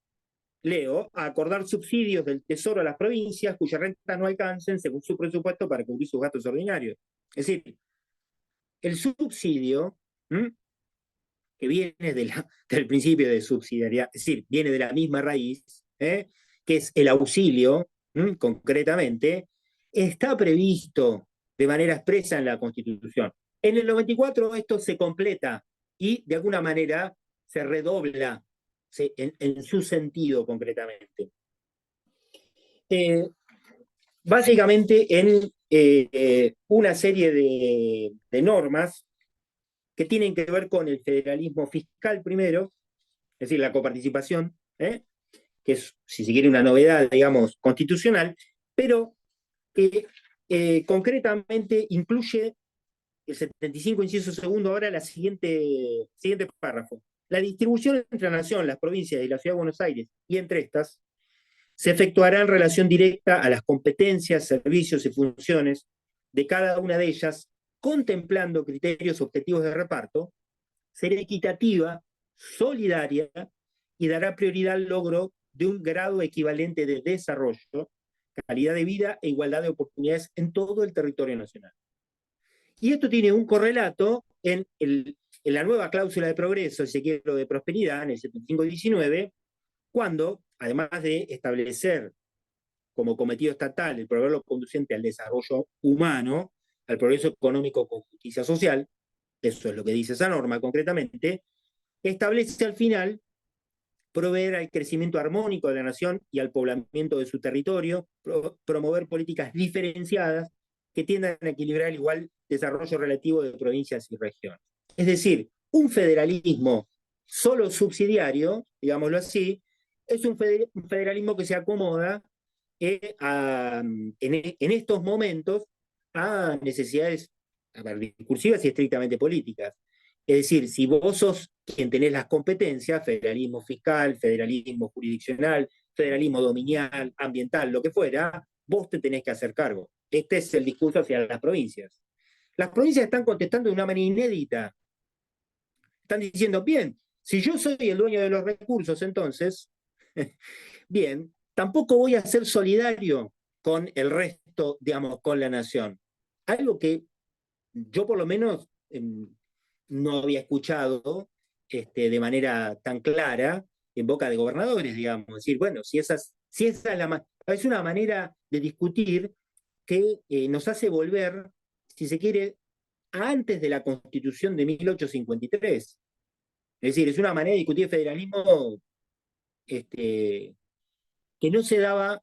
leo, a acordar subsidios del Tesoro a las provincias cuyas rentas no alcancen según su presupuesto para cubrir sus gastos ordinarios. Es decir, el subsidio que viene del principio de subsidiariedad, es decir, viene de la misma raíz, que es el auxilio, concretamente, está previsto de manera expresa en la Constitución. En el 94 esto se completa y de alguna manera se redobla en su sentido concretamente. Básicamente en una serie de normas que tienen que ver con el federalismo fiscal primero, es decir, la coparticipación, que es, si se quiere, una novedad, digamos, constitucional, pero que concretamente incluye el 75, inciso segundo, ahora la siguiente párrafo. La distribución entre la nación, las provincias y la ciudad de Buenos Aires, y entre estas, se efectuará en relación directa a las competencias, servicios y funciones de cada una de ellas, contemplando criterios objetivos de reparto, será equitativa, solidaria y dará prioridad al logro de un grado equivalente de desarrollo, calidad de vida e igualdad de oportunidades en todo el territorio nacional. Y esto tiene un correlato en la nueva cláusula de progreso, si se quiere, de prosperidad, en el 75-19, cuando, además de establecer como cometido estatal el progreso conducente al desarrollo humano, al progreso económico con justicia social, eso es lo que dice esa norma concretamente, establece al final proveer al crecimiento armónico de la nación y al poblamiento de su territorio, promover políticas diferenciadas que tiendan a equilibrar el igual desarrollo relativo de provincias y regiones. Es decir, un federalismo solo subsidiario, digámoslo así, es un federalismo que se acomoda en estos momentos a necesidades discursivas y estrictamente políticas. Es decir, si vos sos quien tenés las competencias, federalismo fiscal, federalismo jurisdiccional, federalismo dominial, ambiental, lo que fuera, vos te tenés que hacer cargo. Este es el discurso hacia las provincias. Las provincias están contestando de una manera inédita. Están diciendo, bien, si yo soy el dueño de los recursos, entonces, bien, tampoco voy a ser solidario con el resto, digamos, con la nación. Algo que yo por lo menos no había escuchado de manera tan clara en boca de gobernadores, digamos. Es decir, bueno, si esa es una manera de discutir que nos hace volver, si se quiere, a antes de la Constitución de 1853. Es decir, es una manera de discutir federalismo que no se daba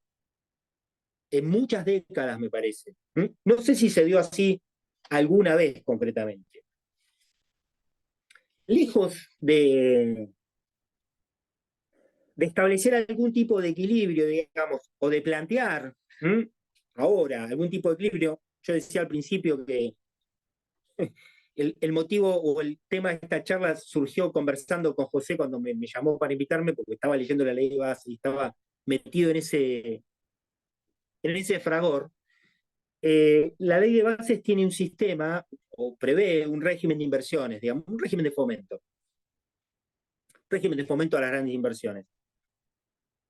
en muchas décadas, me parece. No sé si se dio así alguna vez concretamente. Lejos de establecer algún tipo de equilibrio, digamos, o de plantear ahora algún tipo de equilibrio, yo decía al principio que el motivo o el tema de esta charla surgió conversando con José cuando me llamó para invitarme, porque estaba leyendo la ley de base y estaba metido en ese fragor. La ley de bases tiene un sistema, o prevé un régimen de inversiones, digamos, un régimen de fomento. Régimen de fomento a las grandes inversiones.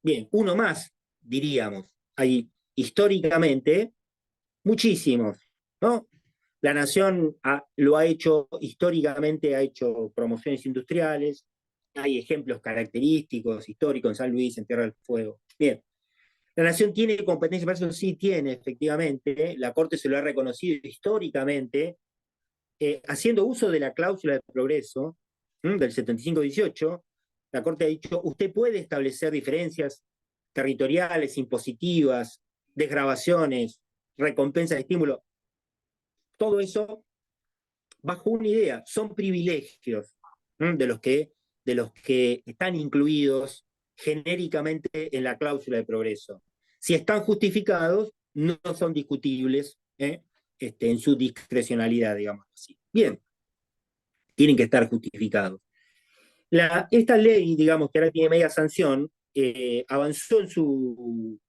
Bien, uno más, diríamos. Hay históricamente muchísimos, ¿no? La nación lo ha hecho históricamente, ha hecho promociones industriales, hay ejemplos característicos, históricos en San Luis, en Tierra del Fuego. Bien, la nación tiene competencia, para eso sí tiene, efectivamente, la Corte se lo ha reconocido históricamente, haciendo uso de la cláusula de progreso del 75-18, la Corte ha dicho, usted puede establecer diferencias territoriales, impositivas, desgravaciones, recompensas de estímulo, todo eso bajo una idea, son privilegios de los que están incluidos genéricamente en la cláusula de progreso. Si están justificados, no son discutibles en su discrecionalidad, digamos así. Bien, tienen que estar justificados. Esta ley, digamos, que ahora tiene media sanción, avanzó en su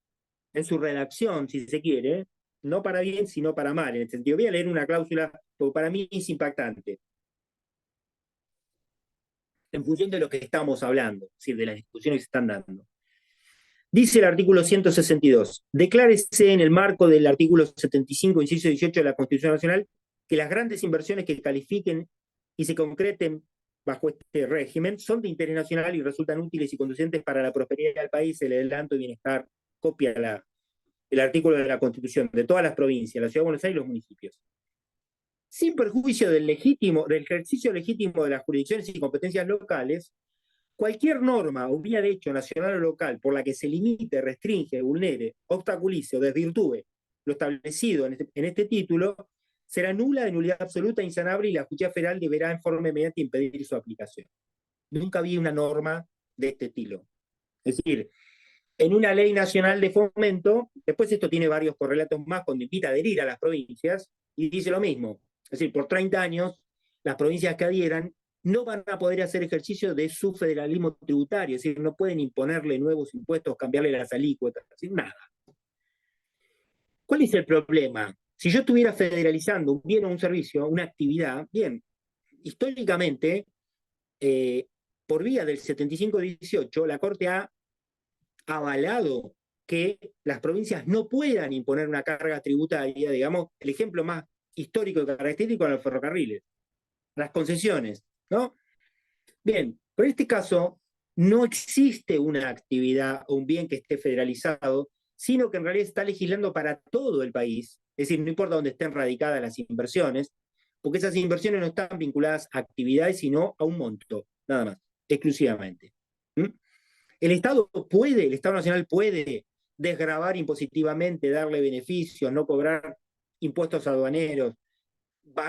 redacción, si se quiere, no para bien, sino para mal, en el sentido, voy a leer una cláusula, porque para mí es impactante, en función de lo que estamos hablando, es decir, de las discusiones que se están dando. Dice el artículo 162, declárese en el marco del artículo 75, inciso 18 de la Constitución Nacional, que las grandes inversiones que califiquen y se concreten bajo este régimen son de interés nacional y resultan útiles y conducentes para la prosperidad del país, el adelanto y bienestar, copia el artículo de la Constitución de todas las provincias, la Ciudad de Buenos Aires y los municipios. Sin perjuicio del ejercicio legítimo de las jurisdicciones y competencias locales, cualquier norma o vía de hecho nacional o local por la que se limite, restringe, vulnere, obstaculice o desvirtúe lo establecido en este título será nula, de nulidad absoluta, insanable, y la justicia federal deberá en forma inmediata impedir su aplicación. Nunca vi una norma de este estilo. Es decir, en una ley nacional de fomento, después esto tiene varios correlatos más cuando invita a adherir a las provincias, y dice lo mismo. Es decir, por 30 años, las provincias que adhieran no van a poder hacer ejercicio de su federalismo tributario, es decir, no pueden imponerle nuevos impuestos, cambiarle las alícuotas, nada. ¿Cuál es el problema? Si yo estuviera federalizando un bien o un servicio, una actividad, bien, históricamente, por vía del 75-18, la Corte ha avalado que las provincias no puedan imponer una carga tributaria, digamos, el ejemplo más histórico y característico de los ferrocarriles, las concesiones, ¿no? Bien, pero en este caso no existe una actividad o un bien que esté federalizado, sino que en realidad está legislando para todo el país, es decir, no importa dónde estén radicadas las inversiones, porque esas inversiones no están vinculadas a actividades, sino a un monto, nada más, exclusivamente. ¿Mm? El Estado Nacional puede desgravar impositivamente, darle beneficios, no cobrar impuestos aduaneros,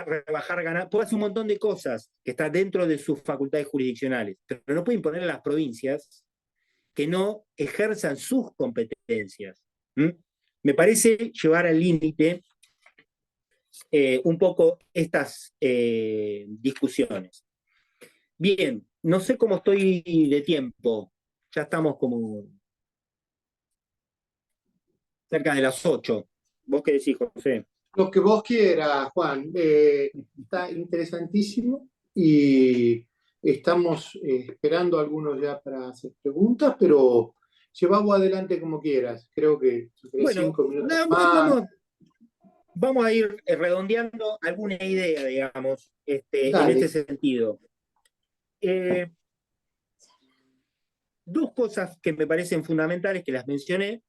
rebajar ganancias, puede hacer un montón de cosas que están dentro de sus facultades jurisdiccionales, pero no puede imponer a las provincias que no ejerzan sus competencias. ¿Mm? Me parece llevar al límite un poco estas discusiones. Bien, no sé cómo estoy de tiempo. Ya estamos como cerca de las 8. ¿Vos qué decís, José? Lo que vos quieras, Juan. Está interesantísimo y estamos esperando a algunos ya para hacer preguntas, pero llevamos adelante como quieras. Creo que si querés Bueno, 5 minutos más. vamos a ir redondeando alguna idea, digamos, en Dale. este sentido. Dos cosas que me parecen fundamentales, que las mencioné,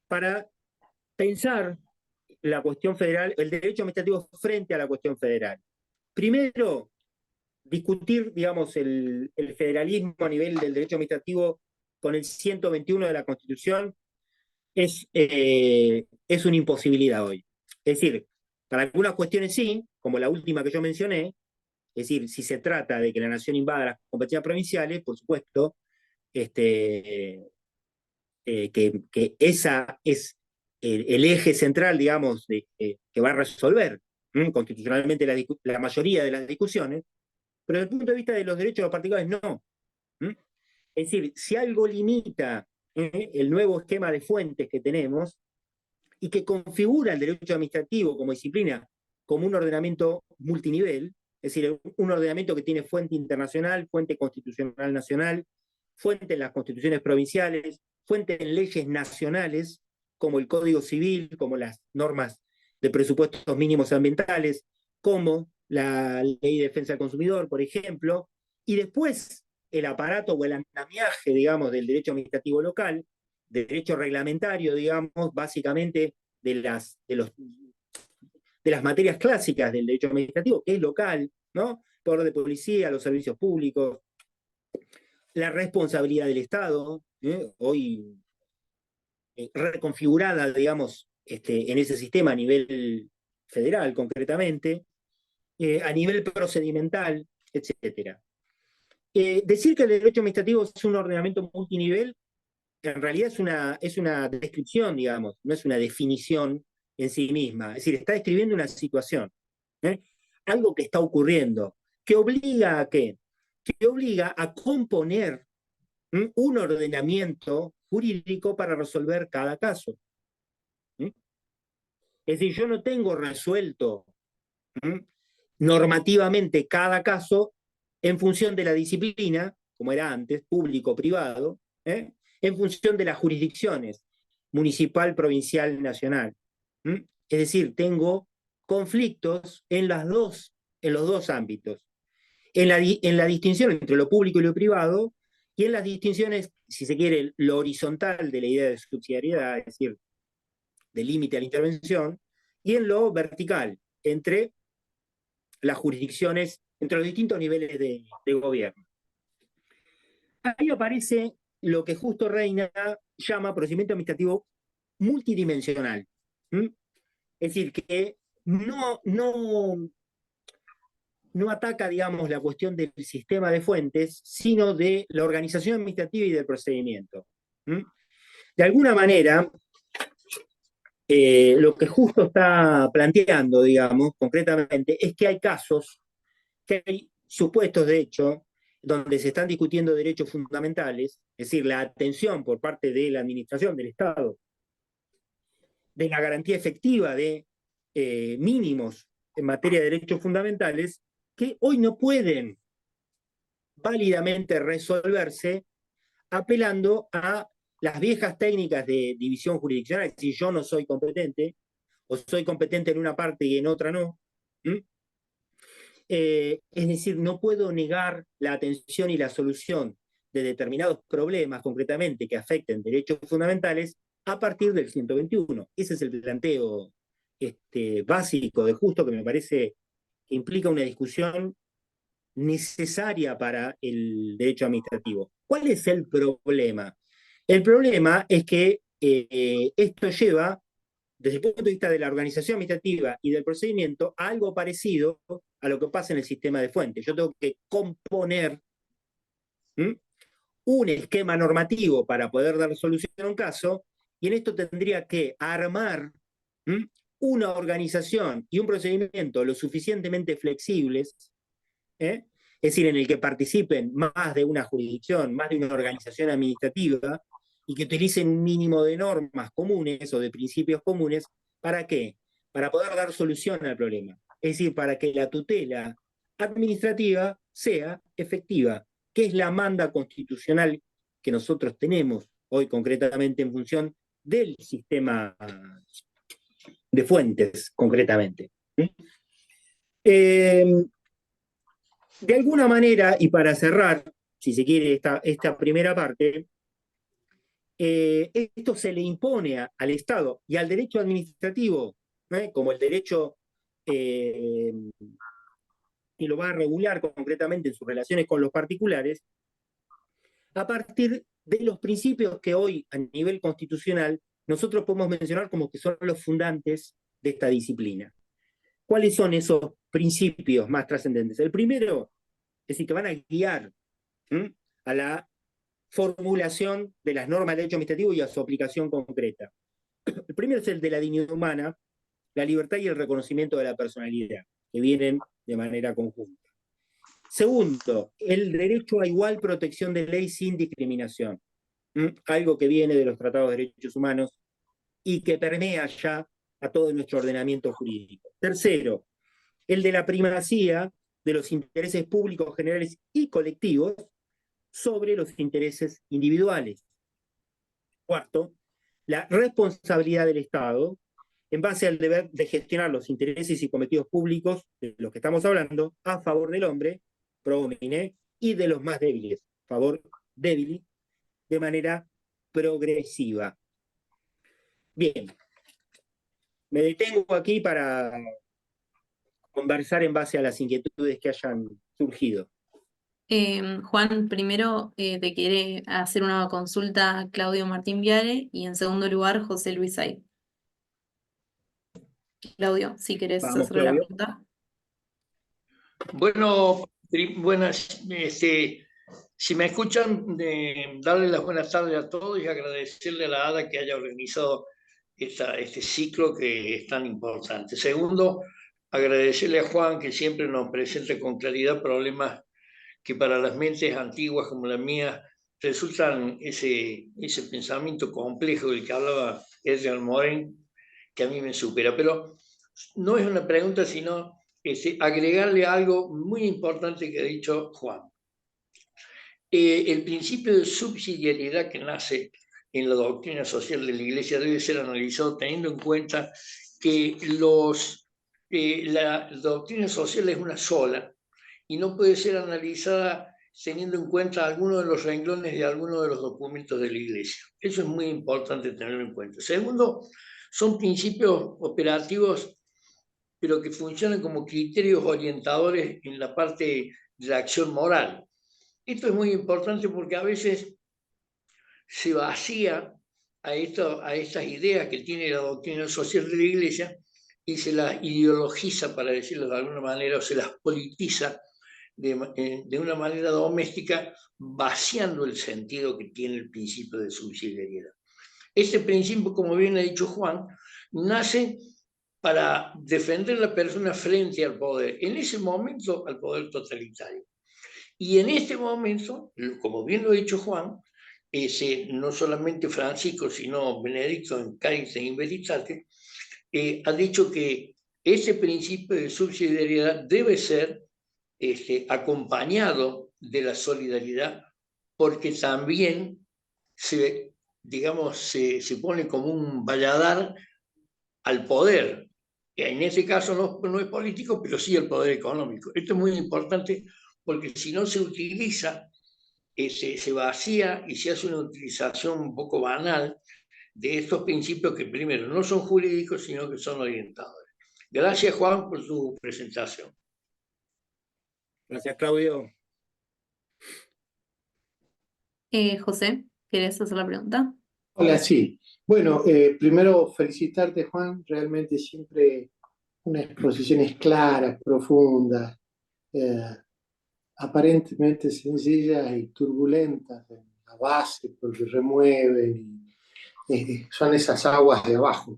para pensar la cuestión federal, el derecho administrativo frente a la cuestión federal. Primero, discutir, digamos, el federalismo a nivel del derecho administrativo con el 121 de la Constitución es una imposibilidad hoy. Es decir, para algunas cuestiones sí, como la última que yo mencioné, es decir, si se trata de que la nación invada las competencias provinciales, por supuesto, que esa es el eje central, digamos, que va a resolver constitucionalmente la mayoría de las discusiones, pero desde el punto de vista de los derechos de los particulares, no. Es decir, si algo limita el nuevo esquema de fuentes que tenemos y que configura el derecho administrativo como disciplina, como un ordenamiento multinivel, es decir, un ordenamiento que tiene fuente internacional, fuente constitucional nacional, fuente en las constituciones provinciales, fuente en leyes nacionales, como el Código Civil, como las normas de presupuestos mínimos ambientales, como la Ley de Defensa del Consumidor, por ejemplo, y después el aparato o el andamiaje, digamos, del derecho administrativo local, del derecho reglamentario, digamos, básicamente de las materias clásicas del derecho administrativo, que es local, ¿no? Poder de policía, los servicios públicos, la responsabilidad del Estado, hoy reconfigurada, digamos, en ese sistema a nivel federal, concretamente, a nivel procedimental, etc. Decir que el derecho administrativo es un ordenamiento multinivel, en realidad es una descripción, digamos, no es una definición en sí misma. Es decir, está describiendo una situación, algo que está ocurriendo, que obliga a qué? Que obliga a componer un ordenamiento jurídico para resolver cada caso. Es decir, yo no tengo resuelto normativamente cada caso en función de la disciplina, como era antes, público-privado, en función de las jurisdicciones, municipal, provincial, nacional. Es decir, tengo conflictos en los dos ámbitos. en la distinción entre lo público y lo privado, y en las distinciones, si se quiere, lo horizontal de la idea de subsidiariedad, es decir, del límite a la intervención, y en lo vertical, entre las jurisdicciones, entre los distintos niveles de gobierno. Ahí aparece lo que Justo Reina llama procedimiento administrativo multidimensional. ¿Mm? Es decir, que no ataca, digamos, la cuestión del sistema de fuentes, sino de la organización administrativa y del procedimiento. ¿Mm? De alguna manera, lo que Justo está planteando, digamos, concretamente, es que hay casos, que hay supuestos, de hecho, donde se están discutiendo derechos fundamentales, es decir, la atención por parte de la administración del Estado, de la garantía efectiva de mínimos en materia de derechos fundamentales, que hoy no pueden válidamente resolverse apelando a las viejas técnicas de división jurisdiccional, es decir, yo no soy competente, o soy competente en una parte y en otra no. Es decir, no puedo negar la atención y la solución de determinados problemas, concretamente, que afecten derechos fundamentales, a partir del 121. Ese es el planteo básico de Justo, que me parece que implica una discusión necesaria para el derecho administrativo. ¿Cuál es el problema? El problema es que esto lleva, desde el punto de vista de la organización administrativa y del procedimiento, a algo parecido a lo que pasa en el sistema de fuentes. Yo tengo que componer un esquema normativo para poder dar solución a un caso, y en esto tendría que armar una organización y un procedimiento lo suficientemente flexibles, es decir, en el que participen más de una jurisdicción, más de una organización administrativa, y que utilicen un mínimo de normas comunes o de principios comunes. ¿Para qué? Para poder dar solución al problema. Es decir, para que la tutela administrativa sea efectiva, que es la manda constitucional que nosotros tenemos hoy concretamente en función del sistema de fuentes, concretamente. De alguna manera, y para cerrar, si se quiere, esta primera parte, esto se le impone al Estado y al derecho administrativo, como el derecho que lo va a regular concretamente en sus relaciones con los particulares, a partir de los principios que hoy, a nivel constitucional, nosotros podemos mencionar como que son los fundantes de esta disciplina. ¿Cuáles son esos principios más trascendentes? El primero es decir, que van a guiar a la formulación de las normas de derecho administrativo y a su aplicación concreta. El primero es el de la dignidad humana, la libertad y el reconocimiento de la personalidad, que vienen de manera conjunta. Segundo, el derecho a igual protección de ley sin discriminación, algo que viene de los tratados de derechos humanos y que permea ya a todo nuestro ordenamiento jurídico. Tercero, el de la primacía de los intereses públicos generales y colectivos sobre los intereses individuales. Cuarto, la responsabilidad del Estado en base al deber de gestionar los intereses y cometidos públicos de los que estamos hablando a favor del hombre, pro homine, y de los más débiles, favor débil, de manera progresiva. Bien, me detengo aquí para conversar en base a las inquietudes que hayan surgido. Juan, primero te quiere hacer una consulta Claudio Martín Viale y en segundo lugar José Luis Ay. Claudio, si querés hacerle la pregunta. Bueno, buenas, si me escuchan, darle las buenas tardes a todos y agradecerle a la ADA que haya organizado este ciclo que es tan importante. Segundo, agradecerle a Juan que siempre nos presenta con claridad problemas que para las mentes antiguas como la mía resultan ese pensamiento complejo del que hablaba Edgar Morin, que a mí me supera. Pero no es una pregunta, sino agregarle algo muy importante que ha dicho Juan. El principio de subsidiariedad que nace en la doctrina social de la Iglesia debe ser analizado teniendo en cuenta que la doctrina social es una sola y no puede ser analizada teniendo en cuenta algunos de los renglones de algunos de los documentos de la Iglesia. Eso es muy importante tenerlo en cuenta. Segundo, son principios operativos, pero que funcionan como criterios orientadores en la parte de la acción moral. Esto es muy importante porque a veces se vacía a estas ideas que tiene la doctrina social de la Iglesia y se las ideologiza, para decirlo de alguna manera, o se las politiza de una manera doméstica, vaciando el sentido que tiene el principio de subsidiariedad. Este principio, como bien ha dicho Juan, nace para defender a la persona frente al poder, en ese momento al poder totalitario. Y en este momento, como bien lo ha dicho Juan, no solamente Francisco, sino Benedicto en Caritas in Veritate, ha dicho que ese principio de subsidiariedad debe ser acompañado de la solidaridad, porque también se pone como un valladar al poder. En ese caso no es político, pero sí el poder económico. Esto es muy importante porque si no se utiliza, se vacía y se hace una utilización un poco banal de estos principios que primero no son jurídicos, sino que son orientadores. Gracias, Juan, por su presentación. Gracias, Claudio. José, ¿querés hacer la pregunta? Hola, sí. Bueno, primero felicitarte, Juan. Realmente siempre unas exposiciones claras, profundas, aparentemente sencillas y turbulentas en la base, porque remueven, son esas aguas de abajo.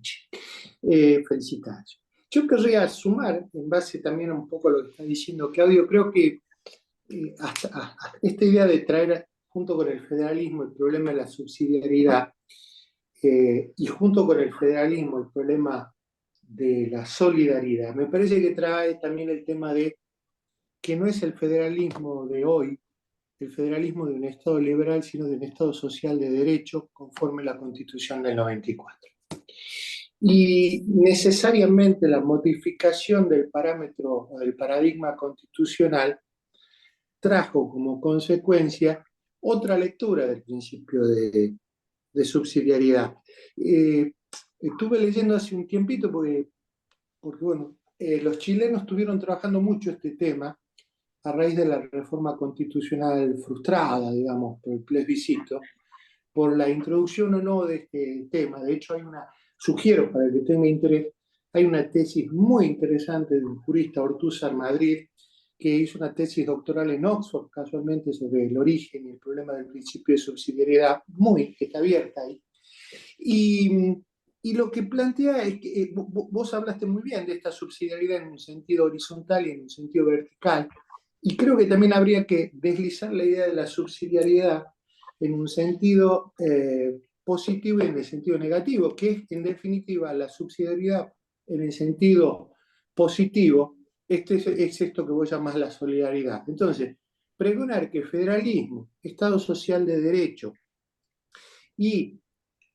Felicidades. Yo querría sumar, en base también a un poco a lo que está diciendo Claudio, creo que hasta esta idea de traer junto con el federalismo el problema de la subsidiariedad y junto con el federalismo el problema de la solidaridad, me parece que trae también el tema de que no es el federalismo de hoy, el federalismo de un Estado liberal, sino de un Estado social de derecho conforme la Constitución del 94. Y necesariamente la modificación del parámetro o del paradigma constitucional trajo como consecuencia otra lectura del principio de subsidiariedad. Estuve leyendo hace un tiempito porque bueno, los chilenos estuvieron trabajando mucho este tema a raíz de la reforma constitucional frustrada, digamos, por el plebiscito, por la introducción o no de este tema. De hecho, sugiero para el que tenga interés, hay una tesis muy interesante de un jurista, Ortúzar Madrid, que hizo una tesis doctoral en Oxford, casualmente, sobre el origen y el problema del principio de subsidiariedad, que está abierta ahí. Y lo que plantea es que vos hablaste muy bien de esta subsidiariedad en un sentido horizontal y en un sentido vertical, y creo que también habría que deslizar la idea de la subsidiariedad en un sentido positivo y en el sentido negativo, que es en definitiva la subsidiariedad en el sentido positivo, es esto que vos llamás la solidaridad. Entonces, pregonar que federalismo, Estado social de derecho y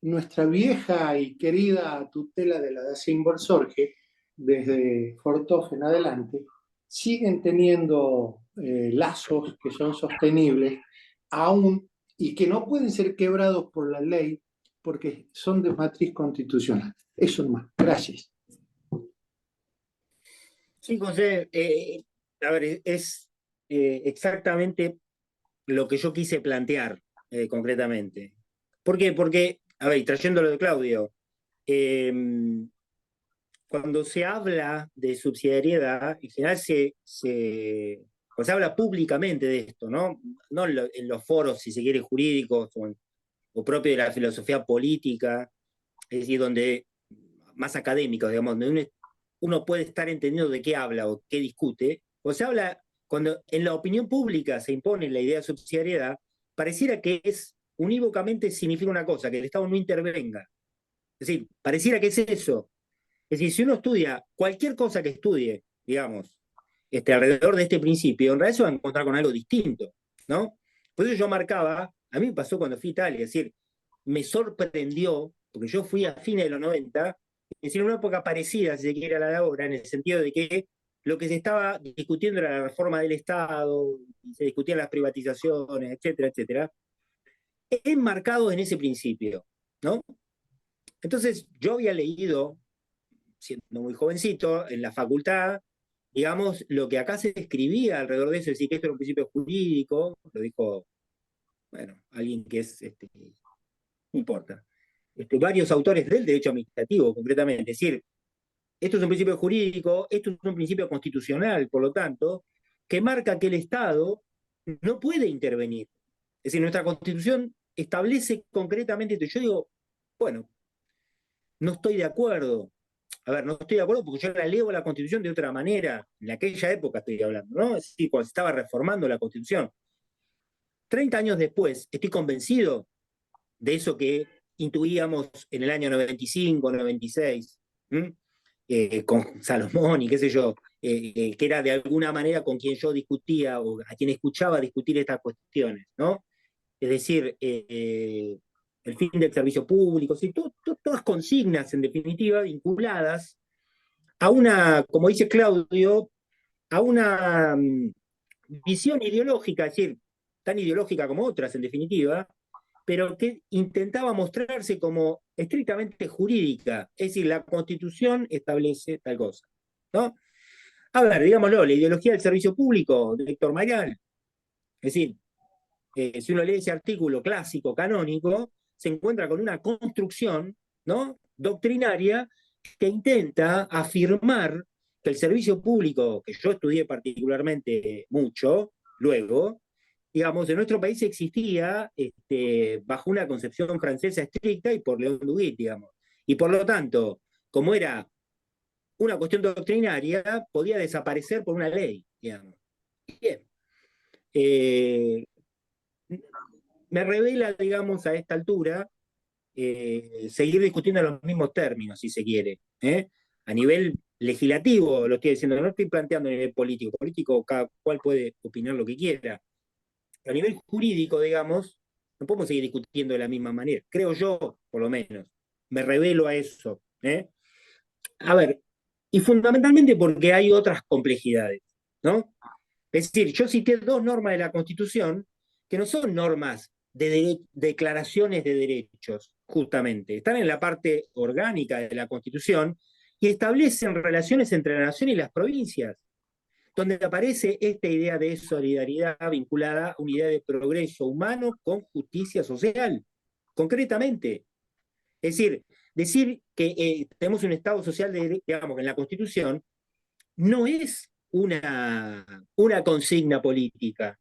nuestra vieja y querida tutela de la Dacia Inversorge, desde Fortov en adelante, siguen teniendo lazos que son sostenibles aún y que no pueden ser quebrados por la ley porque son de matriz constitucional. Eso nomás. Gracias. Sí, José, a ver, es exactamente lo que yo quise plantear concretamente. ¿Por qué? Porque, a ver, trayéndolo de Claudio, cuando se habla de subsidiariedad, en general se habla públicamente de esto, ¿no? No en los foros, si se quiere, jurídicos o propio de la filosofía política, es decir, donde más académicos, digamos, donde uno puede estar entendiendo de qué habla o qué discute. O se habla, cuando en la opinión pública se impone la idea de subsidiariedad, pareciera que unívocamente significa una cosa, que el Estado no intervenga. Es decir, pareciera que es eso. Es decir, si uno estudia cualquier cosa que estudie, digamos, alrededor de este principio, en realidad se va a encontrar con algo distinto, ¿no? Por eso yo marcaba, a mí me pasó cuando fui a Italia, es decir, me sorprendió, porque yo fui a fines de los 90, es decir, en una época parecida, si se quiere, a la de ahora, en el sentido de que lo que se estaba discutiendo era la reforma del Estado, se discutían las privatizaciones, etcétera, etcétera, enmarcados en ese principio, ¿no? Entonces, yo había leído, siendo muy jovencito, en la facultad, digamos, lo que acá se escribía alrededor de eso, es decir, que esto era un principio jurídico, lo dijo, bueno, alguien que es, no importa, varios autores del derecho administrativo, concretamente, es decir, esto es un principio jurídico, esto es un principio constitucional, por lo tanto, que marca que el Estado no puede intervenir. Es decir, nuestra Constitución establece concretamente esto. Yo digo, bueno, no estoy de acuerdo. A ver, no estoy de acuerdo porque yo la leo la Constitución de otra manera. En aquella época estoy hablando, ¿no? Es decir, cuando se estaba reformando la Constitución. 30 años después, estoy convencido de eso que intuíamos en el año 95, 96, con Salomón y qué sé yo, que era de alguna manera con quien yo discutía o a quien escuchaba discutir estas cuestiones, ¿no? Es decir, el fin del servicio público, ¿sí? Todas consignas, en definitiva, vinculadas a una, como dice Claudio, a una visión ideológica, es decir, tan ideológica como otras, en definitiva, pero que intentaba mostrarse como estrictamente jurídica, es decir, la Constitución establece tal cosa, ¿no? A ver, digámoslo, la ideología del servicio público de Héctor Mayral, es decir, si uno lee ese artículo clásico, canónico, se encuentra con una construcción, ¿no?, doctrinaria que intenta afirmar que el servicio público, que yo estudié particularmente mucho, luego, digamos, en nuestro país existía bajo una concepción francesa estricta y por León Duguit, digamos. Y por lo tanto, como era una cuestión doctrinaria, podía desaparecer por una ley, digamos. Bien. Me revela, digamos, a esta altura, seguir discutiendo en los mismos términos, si se quiere. A nivel legislativo, lo estoy diciendo, no estoy planteando a nivel político. Político, cada cual puede opinar lo que quiera. A nivel jurídico, digamos, no podemos seguir discutiendo de la misma manera. Creo yo, por lo menos. Me revelo a eso. A ver, y fundamentalmente porque hay otras complejidades, ¿no? Es decir, yo cité dos normas de la Constitución que no son normas de declaraciones de derechos, justamente. Están en la parte orgánica de la Constitución y establecen relaciones entre la nación y las provincias, donde aparece esta idea de solidaridad vinculada a una idea de progreso humano con justicia social, concretamente. Es decir que tenemos un Estado social, digamos, en la Constitución, no es una consigna política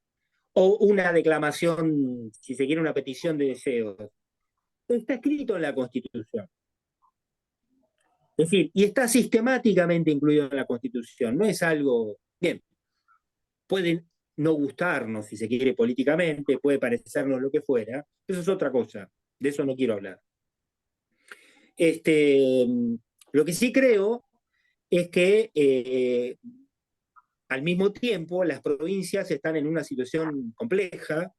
o una declamación, si se quiere, una petición de deseos. Está escrito en la Constitución. Es decir, y está sistemáticamente incluido en la Constitución. No es algo, bien, puede no gustarnos, si se quiere, políticamente, puede parecernos lo que fuera, eso es otra cosa, de eso no quiero hablar. Lo que sí creo es que al mismo tiempo las provincias están en una situación compleja,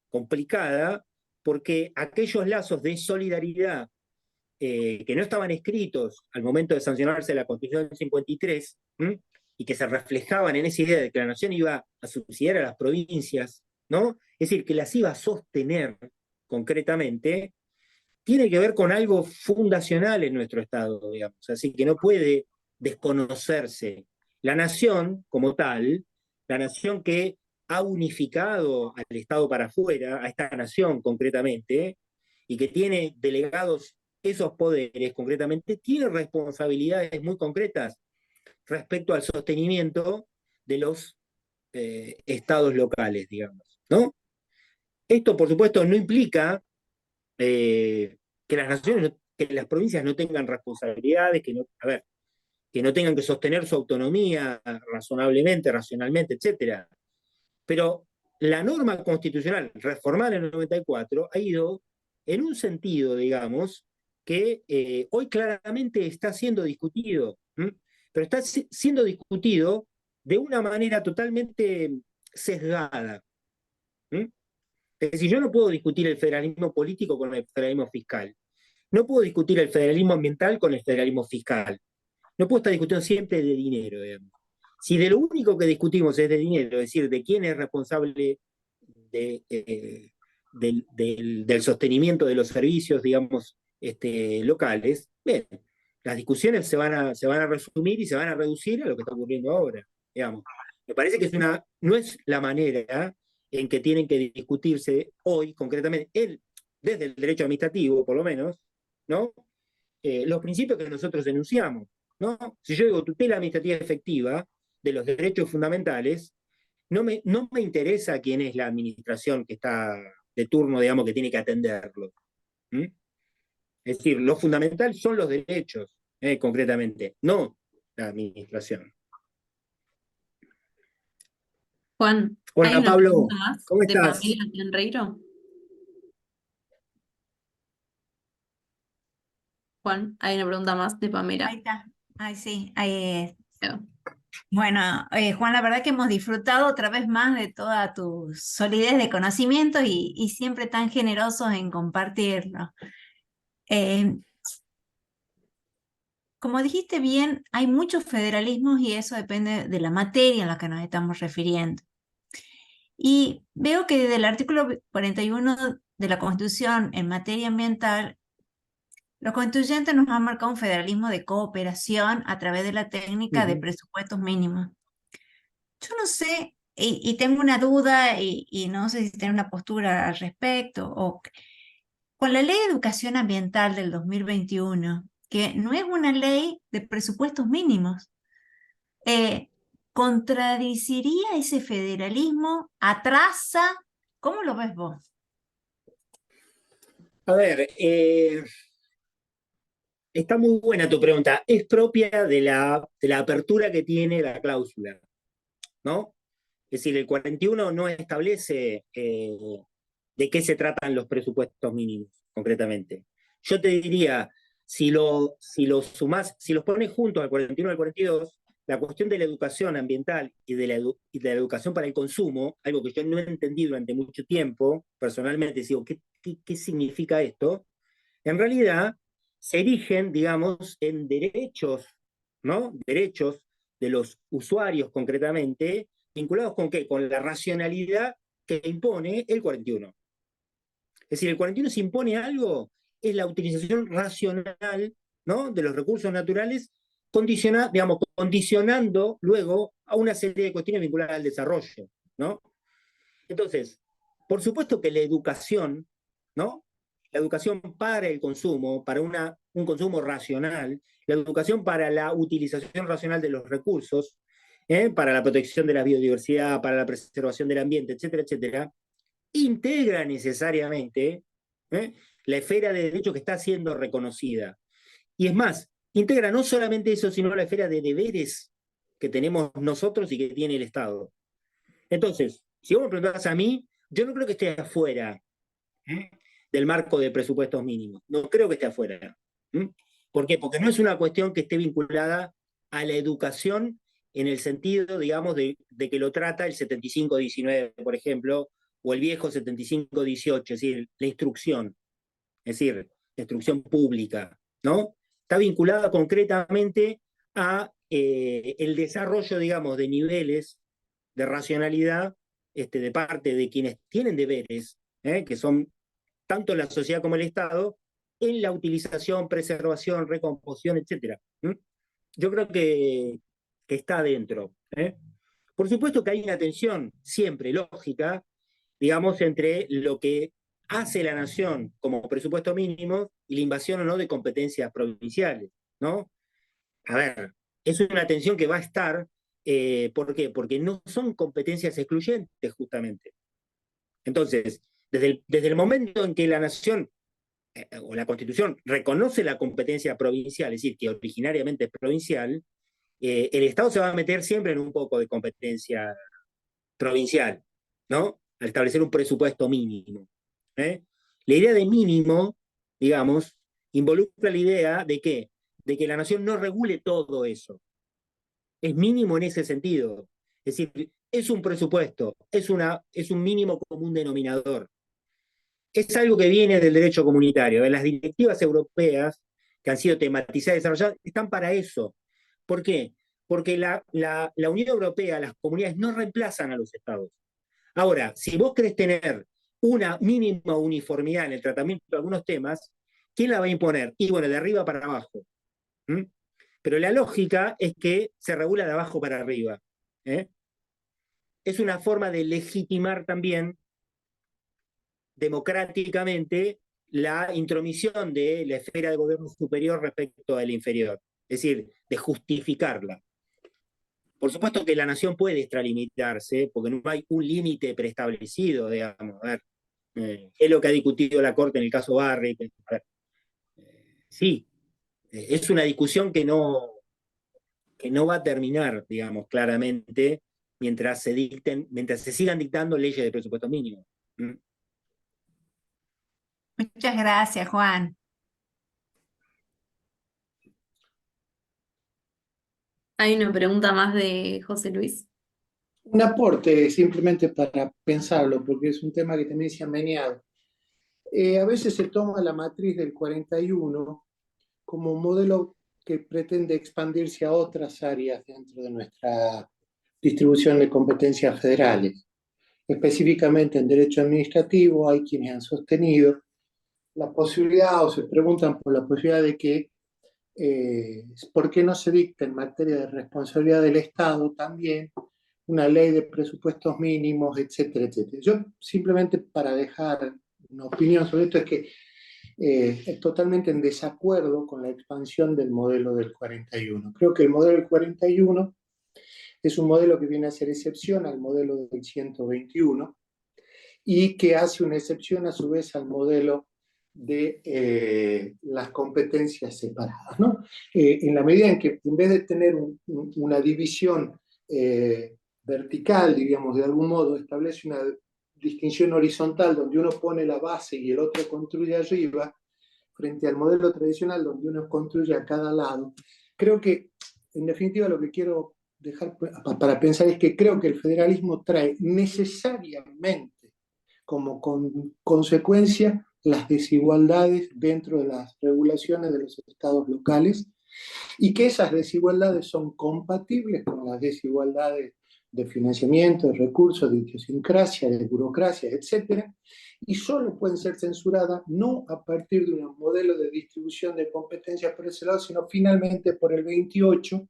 complicada, porque aquellos lazos de solidaridad que no estaban escritos al momento de sancionarse la Constitución del 53, y que se reflejaban en esa idea de que la nación iba a subsidiar a las provincias, ¿no? Es decir, que las iba a sostener concretamente, tiene que ver con algo fundacional en nuestro Estado, digamos, así que no puede desconocerse. La nación como tal, la nación que ha unificado al Estado para afuera, a esta nación concretamente, y que tiene delegados esos poderes concretamente, tiene responsabilidades muy concretas respecto al sostenimiento de los estados locales, digamos, ¿no? Esto, por supuesto, no implica que las naciones, que las provincias no tengan responsabilidades, que no tengan que sostener su autonomía razonablemente, racionalmente, etc. Pero la norma constitucional reformada en el 94 ha ido en un sentido, digamos, que hoy claramente está siendo discutido, pero está siendo discutido de una manera totalmente sesgada. Es decir, yo no puedo discutir el federalismo político con el federalismo fiscal. No puedo discutir el federalismo ambiental con el federalismo fiscal. No puedo estar discutiendo siempre de dinero, digamos. Si de lo único que discutimos es de dinero, es decir, de quién es responsable del sostenimiento de los servicios, digamos, locales, bien, las discusiones se van a resumir y se van a reducir a lo que está ocurriendo ahora, digamos. Me parece que no es la manera en que tienen que discutirse hoy, concretamente, desde el derecho administrativo, por lo menos, ¿no? Los principios que nosotros enunciamos, ¿no? Si yo digo tutela administrativa efectiva de los derechos fundamentales, no me interesa quién es la administración que está de turno, digamos, que tiene que atenderlo. ¿Mm? Es decir, lo fundamental son los derechos, concretamente, no la administración. Juan, ¿hay Hola una Pablo, pregunta más ¿cómo de estás? Pamela Tenreiro? Juan, hay una pregunta más de Ahí Pamela. está. Ay, sí. Ahí, Quedó. bueno, Juan, la verdad que hemos disfrutado otra vez más de toda tu solidez de conocimiento y siempre tan generosos en compartirlo. Eh, Como dijiste bien, hay muchos federalismos y eso depende de la materia a la que nos estamos refiriendo. Y veo que desde el artículo 41 de la Constitución en materia ambiental, los constituyentes nos han marcado un federalismo de cooperación a través de la técnica de presupuestos mínimos. Yo no sé, y tengo una duda y no sé si tengo una postura al respecto, con la Ley de Educación Ambiental del 2021, que no es una ley de presupuestos mínimos, ¿contradiciría ese federalismo? ¿Atrasa? ¿Cómo lo ves vos? A ver, está muy buena tu pregunta. Es propia de la apertura que tiene la cláusula, ¿no? Es decir, el 41 no establece de qué se tratan los presupuestos mínimos, concretamente. Yo te diría, si los sumás, si los pones juntos al 41 y al 42, la cuestión de la educación ambiental y de la educación para el consumo, algo que yo no entendí durante mucho tiempo, personalmente digo, ¿qué significa esto? En realidad se erigen, digamos, en derechos, ¿no? Derechos de los usuarios concretamente, vinculados con qué? Con la racionalidad que impone el 41. Es decir, el 41 se impone algo, es la utilización racional, ¿no? De los recursos naturales, digamos, condicionando luego a una serie de cuestiones vinculadas al desarrollo, ¿no? Entonces, por supuesto que la educación, ¿no? La educación para el consumo, para un consumo racional, la educación para la utilización racional de los recursos, para la protección de la biodiversidad, para la preservación del ambiente, etcétera, etcétera, integra necesariamente la esfera de derecho que está siendo reconocida. Y es más, integra no solamente eso, sino la esfera de deberes que tenemos nosotros y que tiene el Estado. Entonces, si vos me preguntás a mí, yo no creo que esté afuera del marco de presupuestos mínimos. No creo que esté afuera. ¿Por qué? Porque no es una cuestión que esté vinculada a la educación en el sentido, digamos, de que lo trata el 75-19, por ejemplo, o el viejo 75-18, es decir, la instrucción, es decir, la instrucción pública, ¿no? Está vinculada concretamente a el desarrollo, digamos, de niveles de racionalidad de parte de quienes tienen deberes, que son tanto la sociedad como el Estado, en la utilización, preservación, recomposición, etc. Yo creo que está adentro. Por supuesto que hay una tensión siempre lógica, digamos, entre lo que hace la nación como presupuesto mínimo y la invasión o no de competencias provinciales, ¿no? A ver, es una tensión que va a estar, ¿por qué? Porque no son competencias excluyentes, justamente. Entonces, desde el momento en que la nación o la Constitución reconoce la competencia provincial, es decir, que originariamente es provincial, el Estado se va a meter siempre en un poco de competencia provincial, ¿no? Al establecer un presupuesto mínimo. La idea de mínimo, digamos, involucra la idea de ¿qué? De que la nación no regule todo eso. Es mínimo en ese sentido. Es decir, es un presupuesto, es un mínimo común denominador. Es algo que viene del derecho comunitario. Las directivas europeas que han sido tematizadas y desarrolladas están para eso. ¿Por qué? porque la Unión Europea, las comunidades no reemplazan a los estados. Ahora, si vos querés tener una mínima uniformidad en el tratamiento de algunos temas, ¿quién la va a imponer? Y bueno, de arriba para abajo. ¿Mm? Pero la lógica es que se regula de abajo para arriba. Es una forma de legitimar también democráticamente la intromisión de la esfera de gobierno superior respecto a la inferior, es decir, de justificarla. Por supuesto que la nación puede extralimitarse, porque no hay un límite preestablecido, digamos. A ver, es lo que ha discutido la Corte en el caso Barry. Sí, es una discusión que no va a terminar, digamos, claramente, mientras se sigan dictando leyes de presupuesto mínimo. Muchas gracias, Juan. Hay una pregunta más de José Luis. Un aporte simplemente para pensarlo, porque es un tema que también se ha meneado. A veces se toma la matriz del 41 como un modelo que pretende expandirse a otras áreas dentro de nuestra distribución de competencias federales. Específicamente en derecho administrativo hay quienes han sostenido la posibilidad o se preguntan por la posibilidad de que ¿por qué no se dicta en materia de responsabilidad del Estado también una ley de presupuestos mínimos, etcétera, etcétera? Yo simplemente para dejar una opinión sobre esto es que es totalmente en desacuerdo con la expansión del modelo del 41. Creo que el modelo del 41 es un modelo que viene a hacer excepción al modelo del 121 y que hace una excepción a su vez al modelo de las competencias separadas, ¿no? En la medida en que en vez de tener una división vertical, diríamos, de algún modo, establece una distinción horizontal donde uno pone la base y el otro construye arriba, frente al modelo tradicional donde uno construye a cada lado. Creo que, en definitiva, lo que quiero dejar para pensar es que creo que el federalismo trae necesariamente como consecuencia las desigualdades dentro de las regulaciones de los estados locales y que esas desigualdades son compatibles con las desigualdades de financiamiento, de recursos, de idiosincrasia, de burocracia, etc. Y solo pueden ser censuradas no a partir de un modelo de distribución de competencias por ese lado, sino finalmente por el 28,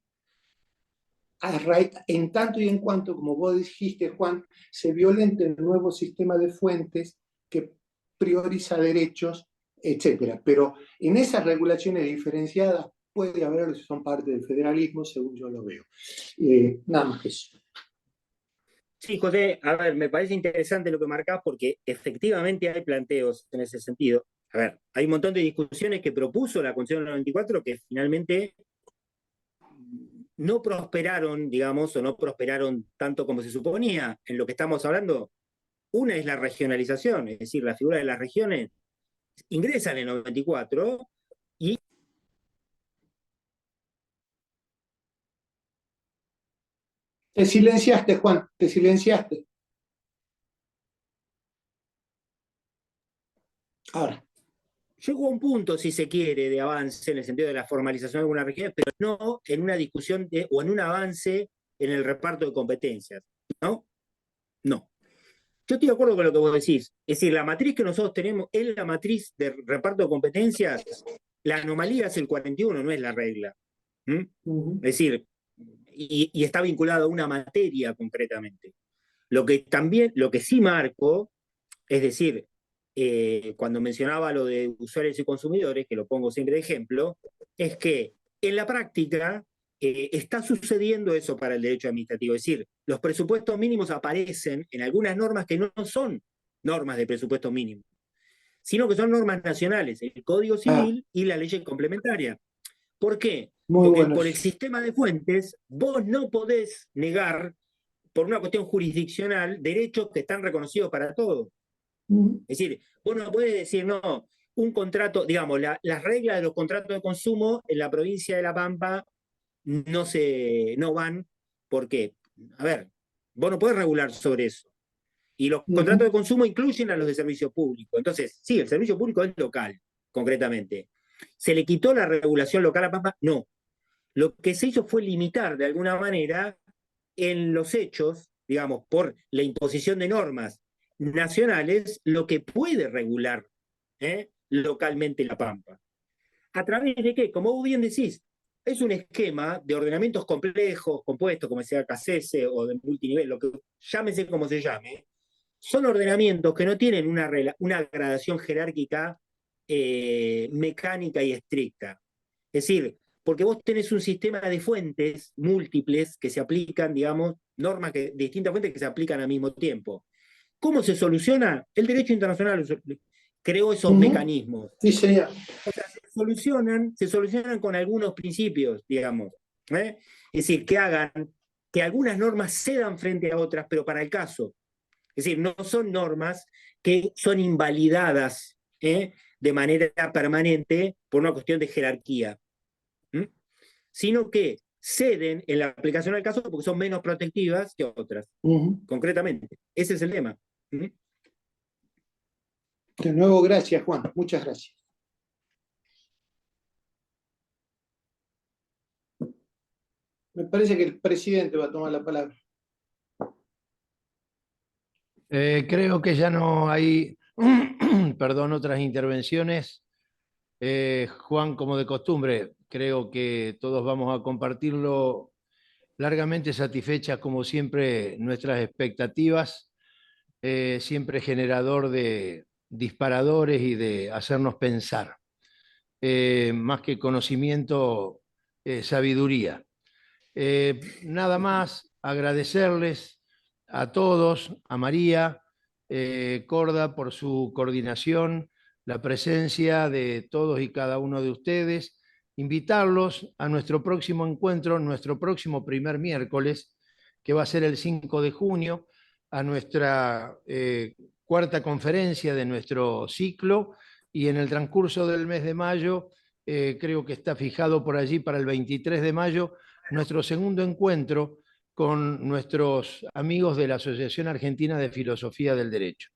en tanto y en cuanto, como vos dijiste, Juan, se violente el nuevo sistema de fuentes que prioriza derechos, etc. Pero en esas regulaciones diferenciadas puede haber, son parte del federalismo, según yo lo veo. Nada más que eso. Sí, José, a ver, me parece interesante lo que marcás porque efectivamente hay planteos en ese sentido. A ver, hay un montón de discusiones que propuso la Constitución del 94 que finalmente no prosperaron, digamos, o no prosperaron tanto como se suponía. En lo que estamos hablando, una es la regionalización, es decir, la figura de las regiones ingresa en el 94 y... Te silenciaste, Juan, te silenciaste. Ahora. Llegó a un punto, si se quiere, de avance en el sentido de la formalización de algunas regiones, pero no en una discusión o en un avance en el reparto de competencias. ¿No? No. Yo estoy de acuerdo con lo que vos decís. Es decir, la matriz que nosotros tenemos es la matriz de reparto de competencias. La anomalía es el 41, no es la regla. Es decir, y está vinculado a una materia concretamente. Lo que sí marco, es decir, cuando mencionaba lo de usuarios y consumidores, que lo pongo siempre de ejemplo, es que en la práctica está sucediendo eso para el derecho administrativo. Es decir, los presupuestos mínimos aparecen en algunas normas que no son normas de presupuesto mínimo, sino que son normas nacionales, el Código Civil y la ley complementaria. ¿Por qué? Porque por el sistema de fuentes vos no podés negar, por una cuestión jurisdiccional, derechos que están reconocidos para todos. Es decir, vos no podés decir, no, un contrato, digamos, las reglas de los contratos de consumo en la provincia de La Pampa no van, porque, a ver, vos no podés regular sobre eso. Y los contratos de consumo incluyen a los de servicio público. Entonces, sí, el servicio público es local, concretamente. ¿Se le quitó la regulación local a Pampa? No. lo que se hizo fue limitar de alguna manera en los hechos, digamos, por la imposición de normas nacionales, lo que puede regular localmente la Pampa. ¿A través de qué? Como vos bien decís, es un esquema de ordenamientos complejos, compuestos, como sea CACESE o de multinivel, lo que llámese como se llame, son ordenamientos que no tienen una gradación jerárquica mecánica y estricta. Es decir, porque vos tenés un sistema de fuentes múltiples que se aplican, digamos, normas de distintas fuentes que se aplican al mismo tiempo. ¿Cómo se soluciona? El derecho internacional creó esos mecanismos. Sí, señor. O sea, se solucionan con algunos principios, digamos. Es decir, que algunas normas cedan frente a otras, pero para el caso. Es decir, no son normas que son invalidadas de manera permanente por una cuestión de jerarquía, sino que ceden en la aplicación al caso porque son menos protectivas que otras, concretamente. Ese es el tema. De nuevo, gracias, Juan. Muchas gracias. Me parece que el presidente va a tomar la palabra. Creo que ya no hay, perdón, otras intervenciones. Juan, como de costumbre, creo que todos vamos a compartirlo largamente satisfechas, como siempre, nuestras expectativas, siempre generador de disparadores y de hacernos pensar. Más que conocimiento, sabiduría. Nada más agradecerles a todos, a María Corda por su coordinación, la presencia de todos y cada uno de ustedes, invitarlos a nuestro próximo encuentro, nuestro próximo primer miércoles, que va a ser el 5 de junio, a nuestra cuarta conferencia de nuestro ciclo, y en el transcurso del mes de mayo, creo que está fijado por allí para el 23 de mayo, nuestro segundo encuentro con nuestros amigos de la Asociación Argentina de Filosofía del Derecho.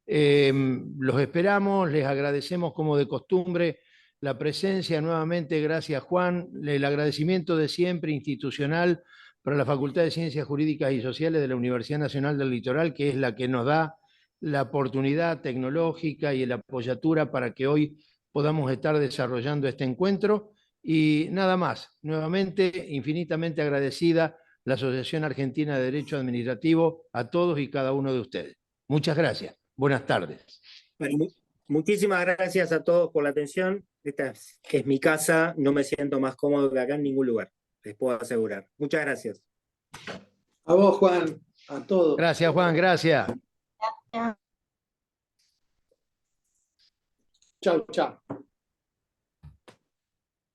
Los esperamos, les agradecemos como de costumbre la presencia nuevamente, gracias Juan, el agradecimiento de siempre institucional para la Facultad de Ciencias Jurídicas y Sociales de la Universidad Nacional del Litoral, que es la que nos da la oportunidad tecnológica y la apoyatura para que hoy podamos estar desarrollando este encuentro. Y nada más, nuevamente, infinitamente agradecida la Asociación Argentina de Derecho Administrativo a todos y cada uno de ustedes. Muchas gracias. Buenas tardes. Bueno, muchísimas gracias a todos por la atención. Esta es mi casa, no me siento más cómodo que acá en ningún lugar, les puedo asegurar. Muchas gracias. A vos, Juan, a todos. Gracias, Juan, gracias. Chao, chao.